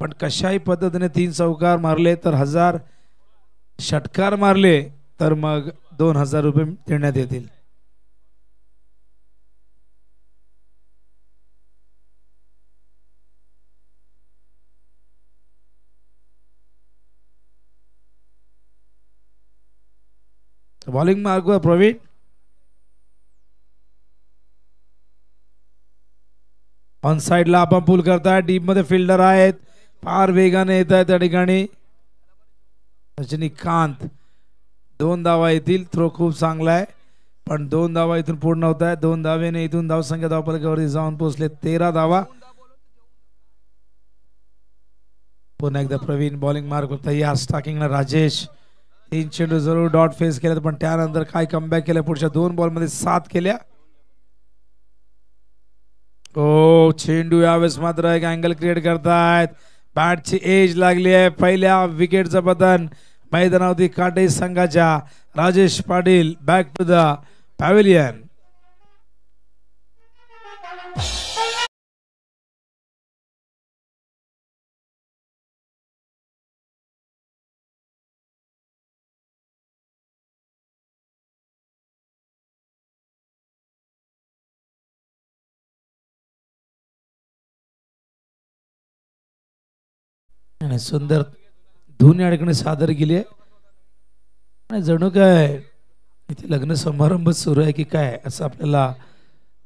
पण कशाही पद्धतीने 3 चौकार मारले तर 1000, षटकार मारले तर मग 2000 रुपये देण्यात येतील. बॉलिंग मार्ग प्रवीण. ऑन साइडला आपण पूल करताय. डीप मध्ये फिल्डर आहेत. फार वेगाने येत आहे त्या ठिकाणी रजनीकांत. 2 धावा येतील. थ्रो खूप चांगला आहे पण 2 धावा इथून पूर्ण होत आहेत. 2 धावेने इथून धावसंख्या धावफलकावरती जाऊन पोहोचले 13 धावा. पुन्हा एकदा प्रवीण बॉलिंग मार्क होता. या स्टार्टिंगला राजेश 3 चेंडू जरूर डॉट फेस केले पण त्यानंतर काय कमबॅक केलं. पुढच्या 2 बॉलमध्ये 7 केल्या. ओ चेंडू यावेळेस मात्र एक अँगल क्रिएट करतायत. बॅटची एज लागली आहे. पहिल्या विकेटचं पतन मैदानावरती काटे संघाच्या. Rajesh Patil back to the pavilion. आणि सुंदर धून या ठिकाणी सादर केली आहे आणि जणू काय इथे लग्न समारंभ सुरू आहे की काय असं आपल्याला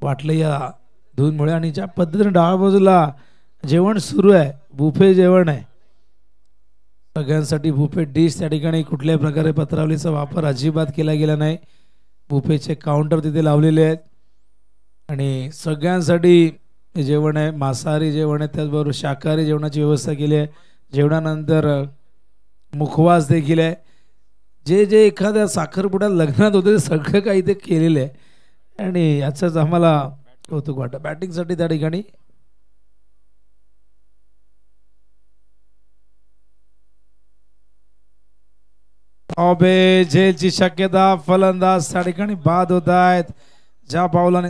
वाटलं या धूनमुळे. आणि ज्या पद्धतीने डाव्या बाजूला जेवण सुरू आहे बुफे जेवण आहे सगळ्यांसाठी बुफे डिश त्या ठिकाणी कुठल्याही प्रकारे पत्रावलीचा वापर अजिबात केला गेला नाही. बुफेचे काउंटर तिथे लावलेले आहेत आणि सगळ्यांसाठी जेवण आहे. मांसाहारी जेवण आहे, त्याचबरोबर शाकाहारी जेवणाची व्यवस्था केली आहे. जेवणानंतर मुखवास देखील आहे. जे जे एखाद्या साखरपुड्यात लग्नात होते ते सगळं काही ते केलेलं आहे आणि याचंच आम्हाला कौतुक वाटतं. बॅटिंगसाठी त्या ठिकाणी झेलची शक्यता, फलंदाज त्या ठिकाणी बाद होत आहेत. ज्या पावलाने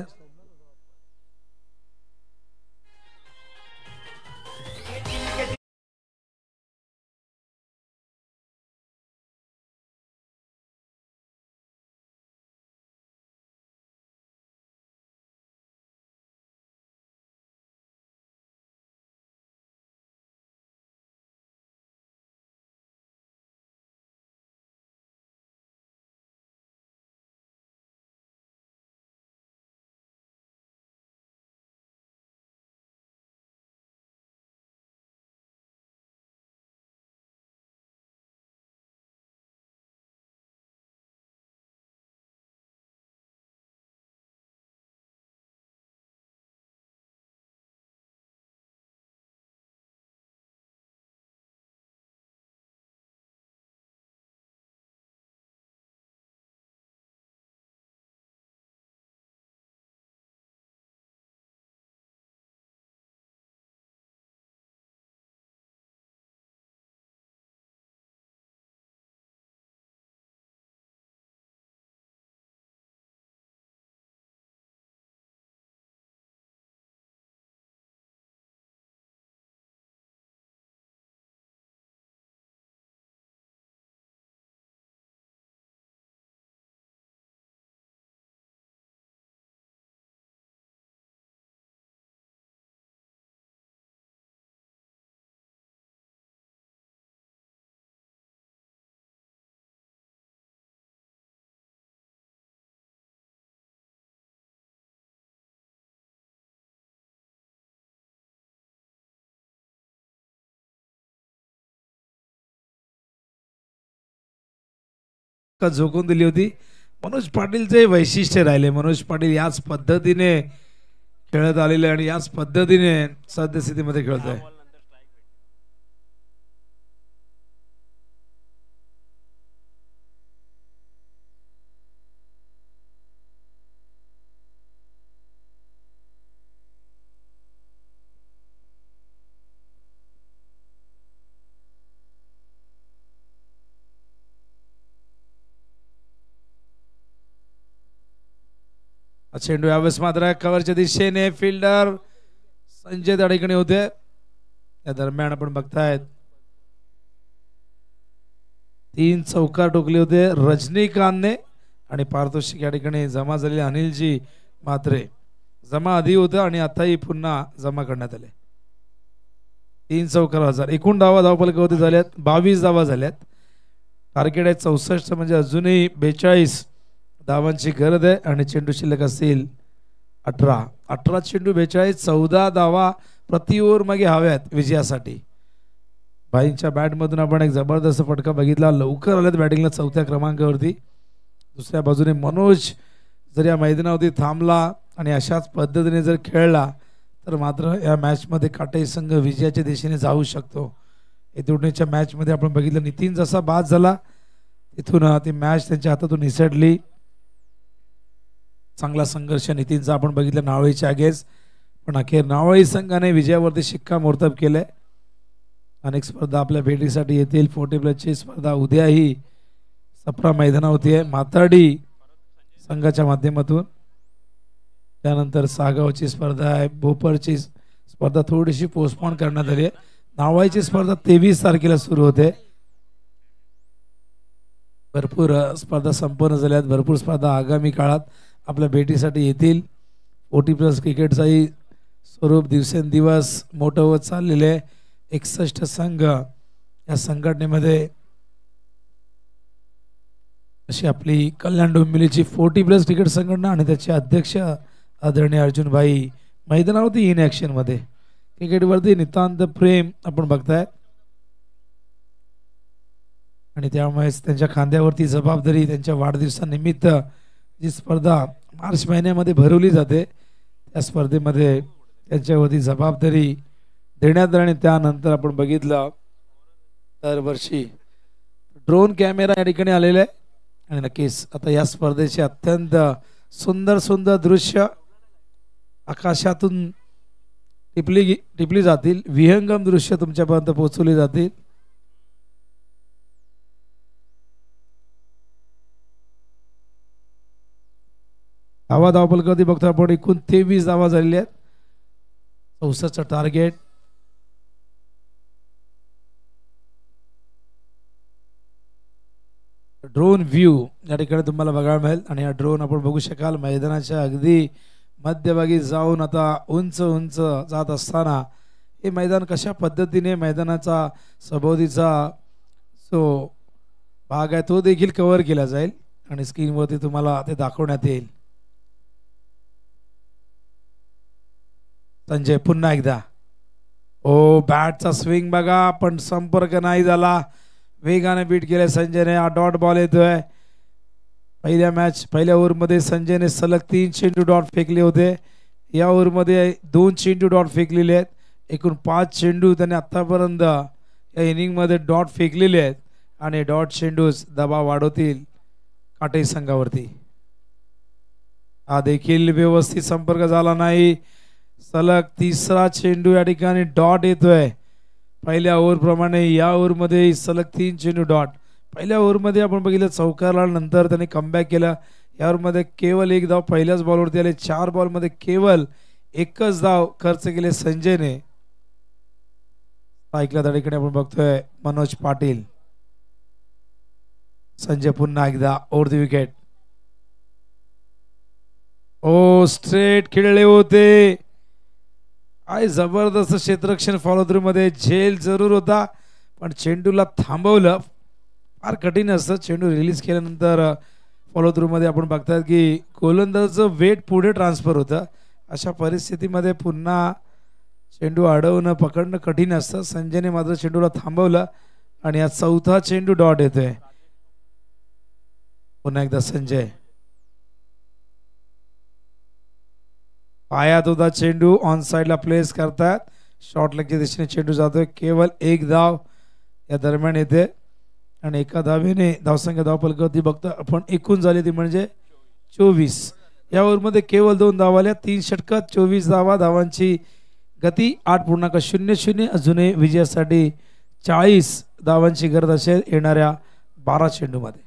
झोकून दिली होती. मनोज पाटीलचे वैशिष्ट्य राहिले. मनोज पाटील याच पद्धतीने खेळत आलेले आणि याच पद्धतीने सद्यस्थितीमध्ये खेळत आहे. चेंडू यावेळेस मात्र कव्हरच्या दिशेने फिल्डर संजय त्या ठिकाणी होते. या दरम्यान आपण बघतायत 3 चौकार टोकले होते रजनीकांतने आणि पारितोषिक या ठिकाणी जमा झालेले अनिलजी मात्रे. जमा आधी होतं आणि आताही पुन्हा जमा करण्यात आले. 3 चौकार 1000. एकूण धावफलकावरती झाल्यात 22 धावा झाल्यात. टार्गेट आहे 64 म्हणजे अजूनही 42 धावांची गरज आहे आणि चेंडू शिल्लक असतील 18 चेंडू 42 14 धावा प्रति ओव्हर मागे हव्यात विजयासाठी. भाईंच्या बॅटमधून आपण एक जबरदस्त फटका बघितला. लवकर आलेत बॅटिंगला 4थ्या क्रमांकावरती. दुसऱ्या बाजूने मनोज जर या मैदानावरती थांबला आणि अशाच पद्धतीने जर खेळला तर मात्र या मॅचमध्ये काटाई संघ विजयाच्या दिशेने जाऊ शकतो. येथूनच्या मॅचमध्ये आपण बघितलं नितीन जसा बाद झाला तिथून ती मॅच त्यांच्या हातातून निसटली. चांगला संघर्ष नितीनचा आपण बघितलं नावळीच्या अगेन्स्ट, पण अखेर नावळी संघाने विजयावरती शिक्कामोर्तब केलंय. अनेक स्पर्धा आपल्या भेटीसाठी येतील. 40+ स्पर्धा उद्याही सप्रा मैदानावरती आहे माताडी संघाच्या माध्यमातून. त्यानंतर सागावची स्पर्धा आहे. भोपरची स्पर्धा थोडीशी पोस्टपोन करण्यात आली आहे. नावाईची स्पर्धा 23 तारखेला सुरू होते. भरपूर स्पर्धा संपन्न झाल्यात. भरपूर स्पर्धा आगामी काळात आपल्या भेटीसाठी येतील. 40+ क्रिकेटचाही स्वरूप दिवसेंदिवस मोठं होत चाललेले आहे. 61 संघ या संघटनेमध्ये अशी आपली कल्याण डोंबिवलीची 40+ क्रिकेट संघटना आणि त्याचे अध्यक्ष आदरणीय अर्जुनभाई मैदानावरती इन ॲक्शन मध्ये क्रिकेटवरती नितांत प्रेम आपण बघताय. आणि त्यामुळेच त्यांच्या खांद्यावरती जबाबदारी त्यांच्या वाढदिवसानिमित्त जी स्पर्धा मार्च महिन्यामध्ये भरवली जाते त्या स्पर्धेमध्ये त्यांच्यावरती जबाबदारी देण्यात आणि त्यानंतर आपण बघितलं दरवर्षी ड्रोन कॅमेरा या ठिकाणी आलेला आहे आणि नक्कीच आता या स्पर्धेचे अत्यंत सुंदर सुंदर दृश्य आकाशातून टिपली जातील, विहंगम दृश्य तुमच्यापर्यंत पोहोचवली जातील. धावपलकावरती बघतो आपण एकूण 23 धावा झालेल्या आहेत. 64 टार्गेट. ड्रोन व्ह्यू या ठिकाणी तुम्हाला बघायला मिळेल आणि हा ड्रोन आपण बघू शकाल मैदानाच्या अगदी मध्यभागी जाऊन आता उंच उंच जात असताना हे मैदान कशा पद्धतीने मैदानाचा सभोवतीचा जो भाग आहे तो देखील कव्हर केला जाईल आणि स्क्रीनवरती तुम्हाला ते दाखवण्यात येईल. संजय पुन्हा एकदा ओ बॅटचा स्विंग बघा पण संपर्क नाही झाला. वेगाने बीट केले संजयने. हा डॉट बॉल येतोय. पहिल्या ओव्हरमध्ये संजयने सलग 3 चेंडू डॉट फेकले होते. या ओव्हरमध्ये 2 चेंडू डॉट फेकलेले आहेत. एकूण 5 चेंडू त्याने आतापर्यंत या इनिंगमध्ये डॉट फेकलेले आहेत आणि डॉट चेंडूच दबाव वाढवतील काटे संघावरती. हा देखील व्यवस्थित संपर्क झाला नाही. सलग 3रा चेंडू या ठिकाणी डॉट येतोय. पहिल्या ओव्हर प्रमाणे या ओव्हरमध्ये सलग 3 चेंडू डॉट. पहिल्या ओव्हरमध्ये आपण बघितलं चौकारला नंतर त्याने कमबॅक केलं. या ओव्हरमध्ये केवळ 1 धाव पहिल्याच बॉलवरती आले. 4 बॉलमध्ये केवळ 1च धाव खर्च केले संजयने. ऐकलं त्या ठिकाणी आपण बघतोय मनोज पाटील. संजय पुन्हा एकदा ओव्हर द विकेट. ओ स्ट्रेट खेळले होते. काय जबरदस्त क्षेत्ररक्षण फॉलो थ्रू मध्ये. झेल जरूर होता पण चेंडूला थांबवलं. फार कठीण असतं चेंडू रिलीज केल्यानंतर फॉलो थ्रू मध्ये आपण बघतात की गोलंदाजाचं वेट पुढे ट्रान्सफर होतं. अशा परिस्थितीमध्ये पुन्हा चेंडू अडवणं पकडणं कठीण असतं. संजयने मात्र चेंडूला थांबवलं आणि हा 4था चेंडू डॉट येतोय. पुन्हा एकदा संजय. पायात होता चेंडू. ऑन साइडला प्लेस करतात. शॉर्ट लेगच्या दिशेने चेंडू जातोय. केवळ 1 धाव या दरम्यान येते आणि एका धावेने धावसंख्या धावपलकावरती बघता आपण एकूण झाली ती म्हणजे 24. या ओव्हरमध्ये केवळ 2 धावा आल्या. 3 षटकात 24 धावा. धावांची गती 8.00. अजूनही विजयासाठी 40 धावांची गरज असेल येणाऱ्या 12 चेंडूमध्ये.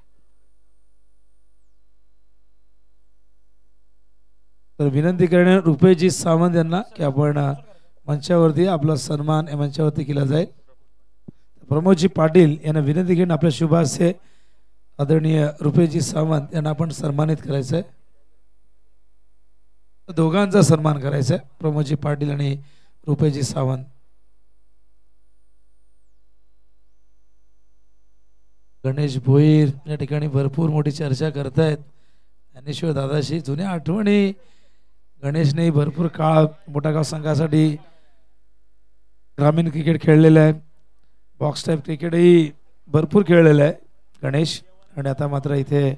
तर विनंती करणे रुपेशजी सावंत यांना की आपण मंचावरती आपला सन्मान या मंचावरती केला जाईल. प्रमोदजी पाटील यांना विनंती करून आपल्या शुभास्ये आदरणीय रुपेशजी सावंत यांना आपण सन्मानित करायचं आहे. दोघांचा सन्मान करायचा आहे. प्रमोदजी पाटील आणि रुपेशजी सावंत. गणेश भोईर या ठिकाणी भरपूर मोठी चर्चा करतायत ज्ञानेश्वर दादाशी. जुन्या आठवणी. गणेशने भरपूर काळ मोठागाव संघासाठी ग्रामीण क्रिकेट खेळलेलं आहे. बॉक्स टाईप क्रिकेटही भरपूर खेळलेलं आहे गणेश. आणि आता मात्र इथे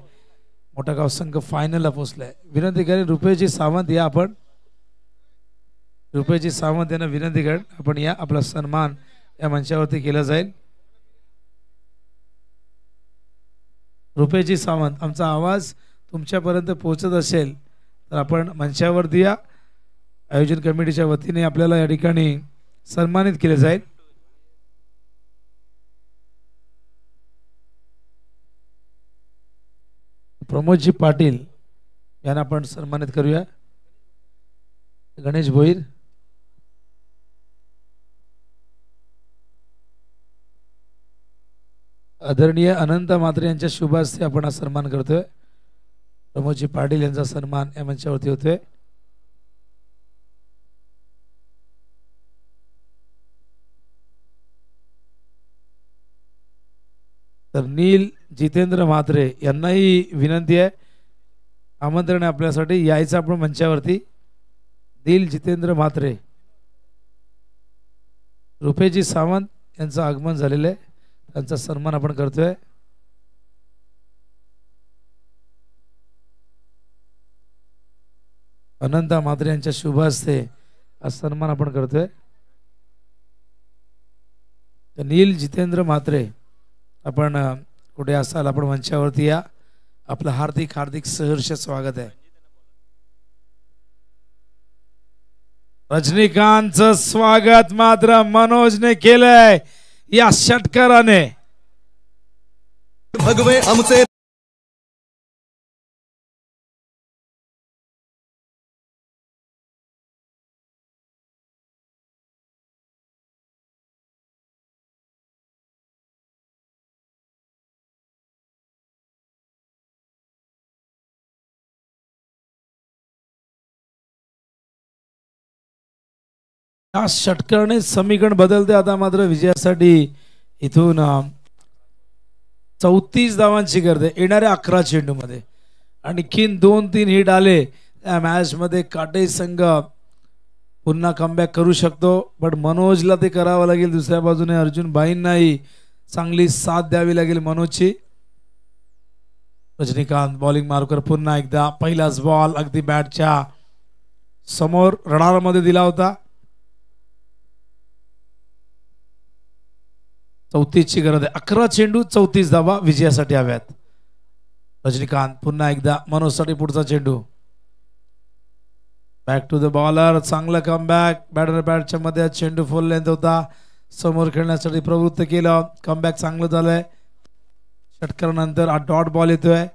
मोठागाव संघ फायनलला पोहोचलाय. विनंती करेन रुपेशजी सावंत या आपण. रुपेशजी सावंत यांना विनंती करेन आपण या. आपला सन्मान या मंचावरती केला जाईल. रुपेशजी सावंत आमचा आवाज तुमच्यापर्यंत पोहोचत असेल तर आपण मंचावरती या. आयोजन कमिटीच्या वतीने आपल्याला या ठिकाणी सन्मानित केले जाईल. प्रमोदजी पाटील यांना आपण सन्मानित करूया. गणेश भोईर. आदरणीय अनंत म्हात्रे यांच्या शुभ हस्ते आपण हा सन्मान करतोय. प्रमोदजी पाटील यांचा सन्मान या मंचावरती होतोय. तर नील जितेंद्र म्हात्रे यांनाही विनंती आहे. आमंत्रण आहे आपल्यासाठी यायचं आपण मंचावरती. नील जितेंद्र म्हात्रे. रुपेशजी सावंत यांचं आगमन झालेलं आहे. त्यांचा सन्मान आपण करतोय. अनंता म्हात्रे यांच्या शुभ हस्ते हा सन्मान आपण करतोय. नील जितेंद्र म्हात्रे, आपण कुठे असाल आपण मंचावरती या. आपलं हार्दिक हार्दिक सहर्ष स्वागत आहे. रजनीकांतचं स्वागत मात्र मनोजने केलंय या षटकाराने. भगवे आमचे या षटकाराने समीकरण बदलते आता. मात्र विजयासाठी इथून 34 धावांची गरज आहे येणाऱ्या 11 चेंडूमध्ये. आणखीन 2-3 हिट आले त्या मॅच मध्ये काटे संघ पुन्हा कमबॅक करू शकतो. पण मनोजला ते करावं लागेल. दुसऱ्या बाजूने अर्जुन भाईंनाही चांगली साथ द्यावी लागेल मनोजची. रजनीकांत बॉलिंग मार्कर पुन्हा एकदा. पहिलाच बॉल अगदी बॅटच्या समोर रडार मध्ये दिला होता. 34 ची गरज आहे. 11 चेंडू 34 धावा विजयासाठी हव्यात. रजनीकांत पुन्हा एकदा मनोजसाठी पुढचा चेंडू. Back to the bowler. चांगला कमबॅक. बॅटर बॅटच्या मध्ये चेंडू फुल लेंथ होता. समोर खेळण्यासाठी प्रवृत्त केलं. कमबॅक चांगलं झालंय. षटकारानंतर हा डॉट बॉल येतोय.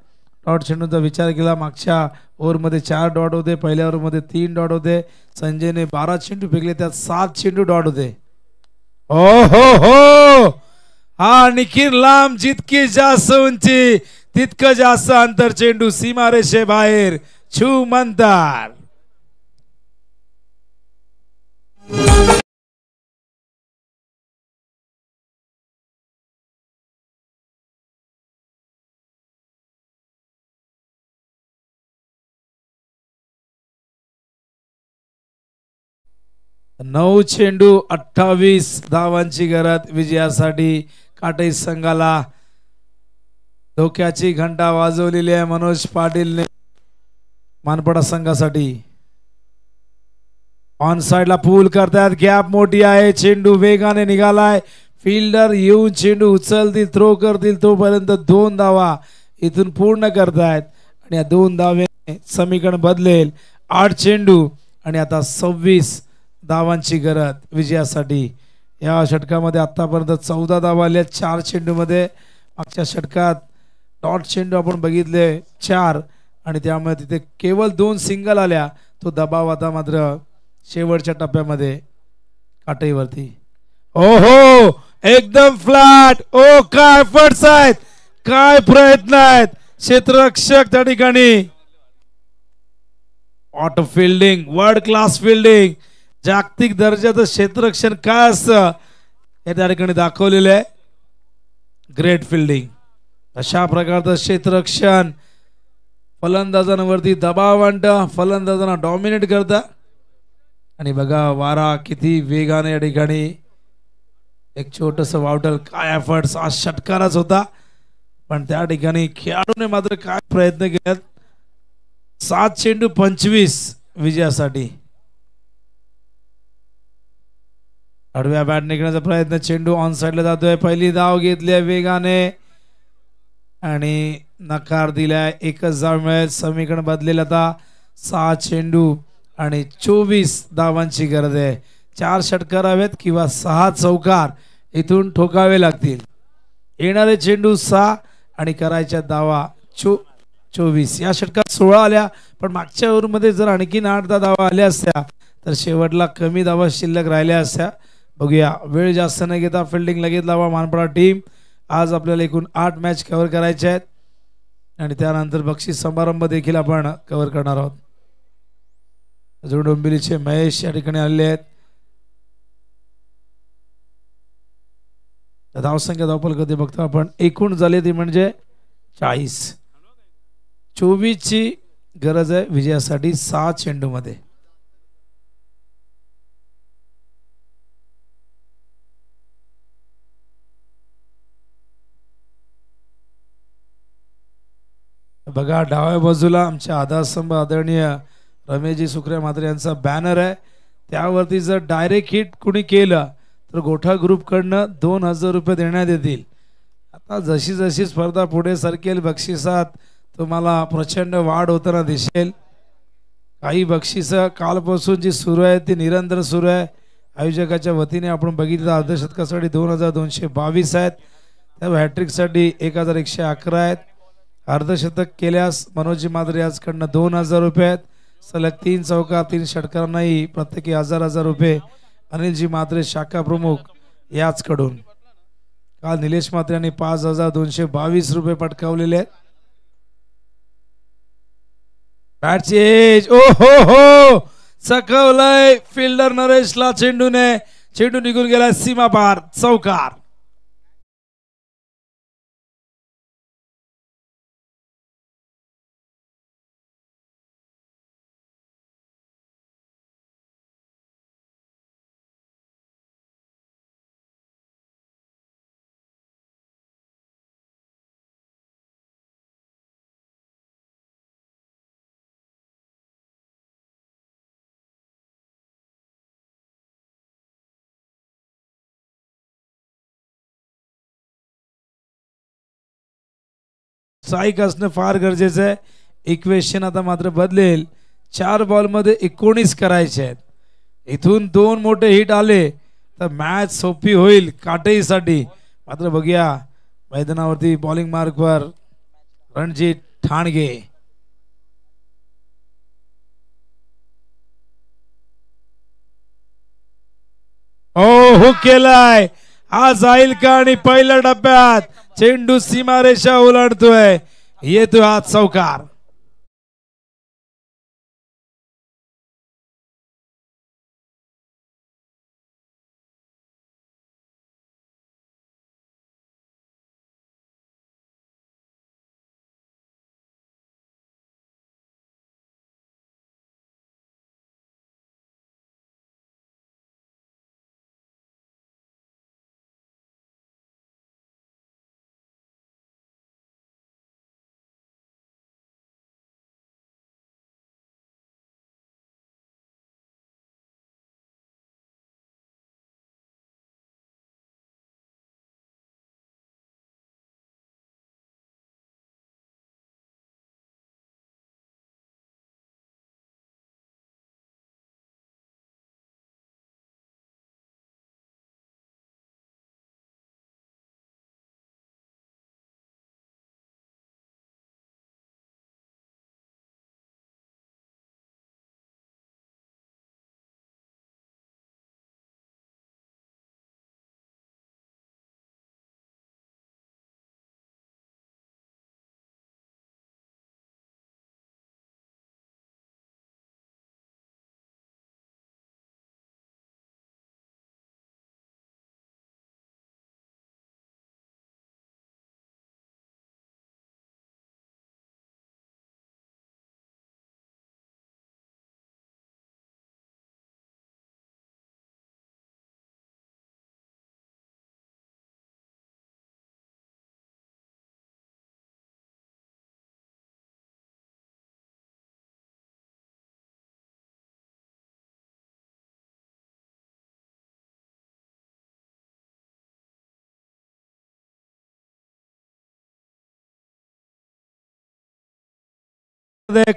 डॉट चेंडूचा विचार केला. मागच्या ओव्हरमध्ये 4 डॉट होते. पहिल्या ओव्हरमध्ये 3 डॉट होते. संजयने 12 चेंडू फेकले त्यात 7 चेंडू डॉट होते. ओ हो हा निखिल लांब. जितकी जास्त उंची तितकं जास्त अंतर. चेंडू सीमारेषे बाहेर छू म्हणतात. नऊ चेंडू 28 धावांची गरज विजयासाठी. काटे संघाला धोक्याची घंटा वाजवलेली आहे मनोज पाटीलने मानपडा संघासाठी. ऑन साइडला पूल करतात. गॅप मोठी आहे. चेंडू वेगाने निघालाय. फिल्डर येऊन चेंडू उचलतील थ्रो करतील तोपर्यंत 2 धावा इथून पूर्ण करतायत. आणि या 2 धावे समीकरण बदलेल. 8 चेंडू आणि आता 26 धावांची गरज विजयासाठी. या षटकामध्ये आतापर्यंत 14 धावा आल्या 4 चेंडू मध्ये. मागच्या षटकात डॉट चेंडू आपण बघितले 4 आणि त्यामुळे तिथे केवळ 2 सिंगल आल्या. तो दबाव आता मात्र शेवटच्या टप्प्यामध्ये काटेवरती. ओहो एकदम फ्लॅट. ओ काय एफर्ट्स आहेत. काय प्रयत्न आहेत. क्षेत्ररक्षक त्या ठिकाणी. Auto fielding. World class fielding. जागतिक दर्जाचं क्षेत्ररक्षण काय असतं हे त्या ठिकाणी दाखवलेलं आहे. Great fielding. अशा प्रकारचं क्षेत्ररक्षण फलंदाजांवरती दबाव आणतं. फलंदाजांना डॉमिनेट करतं. आणि बघा वारा किती वेगाने या ठिकाणी. एक छोटस वावटल. काय एफर्ट्स. आज षटकाराच होता पण त्या ठिकाणी खेळाडूने मात्र काय प्रयत्न केलेत. 7 चेंडू 25 विजयासाठी. आडव्या बॅट निघण्याचा प्रयत्न. चेंडू ऑन साइडला जातोय. पहिली धाव घेतली वेगाने आणि नकार दिलाय. एकच धाव मिळेल. समीकरण बदलेल आता. 6 चेंडू आणि 24 धावांची गरज आहे. 4 षटकार हवेत किंवा 6 चौकार इथून ठोकावे लागतील. येणारे चेंडू 6 आणि करायच्या धावा 24. या षटकात 16 आल्या पण मागच्या ओव्हरमध्ये जर आणखीन 8-10 धावा आल्या असत्या तर शेवटला कमी धावा शिल्लक राहिल्या असत्या. बघूया. वेळ जास्त न घेता फिल्डिंग लगेच लावा मानपडा टीम. आज आपल्याला एकूण 8 मॅच कव्हर करायचे आहेत आणि त्यानंतर बक्षीस समारंभ देखील आपण कव्हर करणार आहोत. अजून डोंबिवलीचे महेश या ठिकाणी आलेले आहेत. धावसंख्या धावपल कधी बघतो आपण. एकूण झाले ती म्हणजे 40. 24 ची गरज आहे विजयासाठी 6 चेंडू मध्ये. बघा डाव्या बाजूला आमच्या आधारस्तंभ आदरणीय रमेशजी सुखरे मात्रे यांचा बॅनर आहे, त्यावरती जर डायरेक्ट हिट कुणी केलं तर गोठा ग्रुप कडनं 2000 रुपये देण्यात येतील. आता जशी जशी स्पर्धा पुढे सरकेल बक्षिसात तुम्हाला प्रचंड वाढ होताना दिसेल. काही बक्षिस कालपासून जी सुरू आहे ती निरंतर सुरू आहे. आयोजकाच्या वतीने आपण बघितलं अर्धशतकासाठी 2222 आहेत, त्या हॅट्रिकसाठी 1111 आहेत. अर्धशतक केल्यास मनोजी मात्रे याचकडनं 2000 रुपये आहेत. सलग 3 चौकार 3 षटकारांनाही प्रत्येकी 1000 रुपये. अनिलजी मात्रे शाखा प्रमुख याचकडून. काल निलेश मात्रे यांनी 5222 रुपये पटकावलेले आहेत. बॅटची एज ओ हो चकवलंय फिल्डर नरेशला चेंडूने, चेंडू निघून गेला सीमा पार, चौकार. स्ट्राईक असणं फार गरजेचं आहे. इक्वेशन आता मात्र बदलेल. 4 बॉल मध्ये 19 करायचे आहेत. इथून 2 मोठे हिट आले तर मॅच सोपी होईल काटेईसाठी. मात्र बघूया मैदानावरती बॉलिंग मार्कवर रणजित ठाणगे. हुक केलाय, हा जाईल का? आणि पहिल्या टप्प्यात चेंडू सीमारेषा ओलांडतोय, येतोय हा चौकार.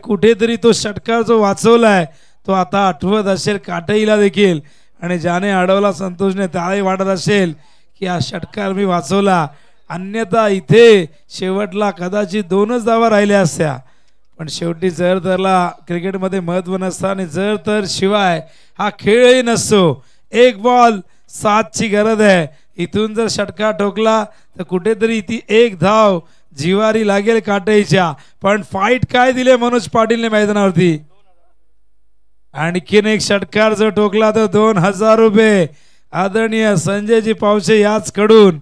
कुठेतरी तो षटकार जो वाचवलाय तो आता आठवत असेल काटईला देखील, आणि ज्याने अडवला संतोषने त्यालाही वाटत असेल की हा षटकार मी वाचवला. अन्यथा इथे शेवटला कदाचित 2च धावा राहिल्या असत्या. पण शेवटी जर तरला क्रिकेटमध्ये महत्व नसतं आणि जर तर शिवाय हा खेळही नसतो. 1 बॉल 7 ची गरज आहे. इथून जर षटकार ठोकला तर कुठेतरी ती 1 धाव जिवारी लागेल काटईच्या. पण फाईट काय दिले मनोज पाटीलने मैदानावरती. आणखीन एक षटकार जर ठोकला तर 2000 रुपये आदरणीय संजयजी पावसे याच कडून.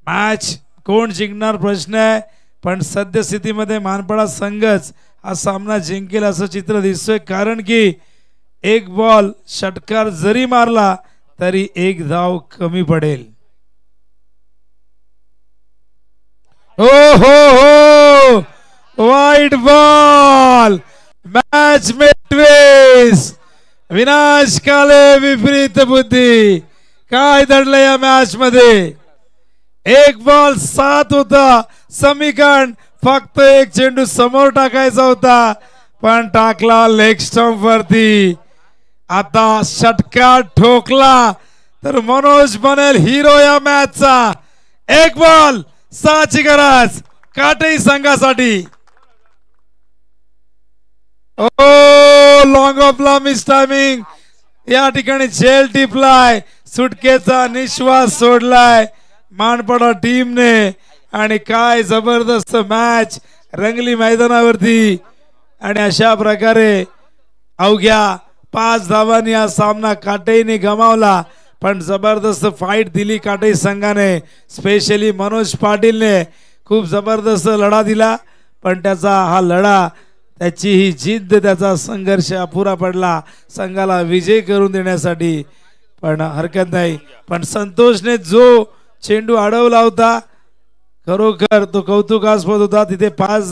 मॅच कोण जिंकणार प्रश्न आहे, पण सद्यस्थितीमध्ये मानपाडा संघच हा सामना जिंकेल असं चित्र दिसतोय. कारण की 1 बॉल षटकार जरी मारला तरी 1 धाव कमी पडेल. ओ हो हो वाईट बॉल, मॅच में ट्विस्ट. विनाश काले विपरीत बुद्धी. काय दडलं या मॅच मध्ये. 1 बॉल 7 होता समीकरण. फक्त एक चेंडू समोर टाकायचा होता पण टाकला लेग स्टंप वरती. आता षटकार ठोकला तर मनोज बनेल हिरो या मॅचचा. 1 बॉल 6 ची गरज काटेई संघासाठी. ओ लॉंग ऑफला मिस टायमिंग. या ठिकाणी झेल टिपलाय. सुटकेचा निश्वास सोडलाय मानपडा टीमने. आणि काय जबरदस्त मॅच रंगली मैदानावरती. आणि अशा प्रकारे अवघ्या 5 धावांनी हा सामना काटेईने गमावला. पण जबरदस्त फाईट दिली काटेई संघाने. स्पेशली मनोज पाटीलने खूप जबरदस्त लढा दिला. पण त्याचा हा लढा त्याची ही जिद्द त्याचा संघर्ष अपुरा पडला संघाला विजय करून देण्यासाठी. पण हरकत नाही. पण संतोषने जो चेंडू अडवला होता खरोखर तो कौतुकास्पद होता. तिथे 5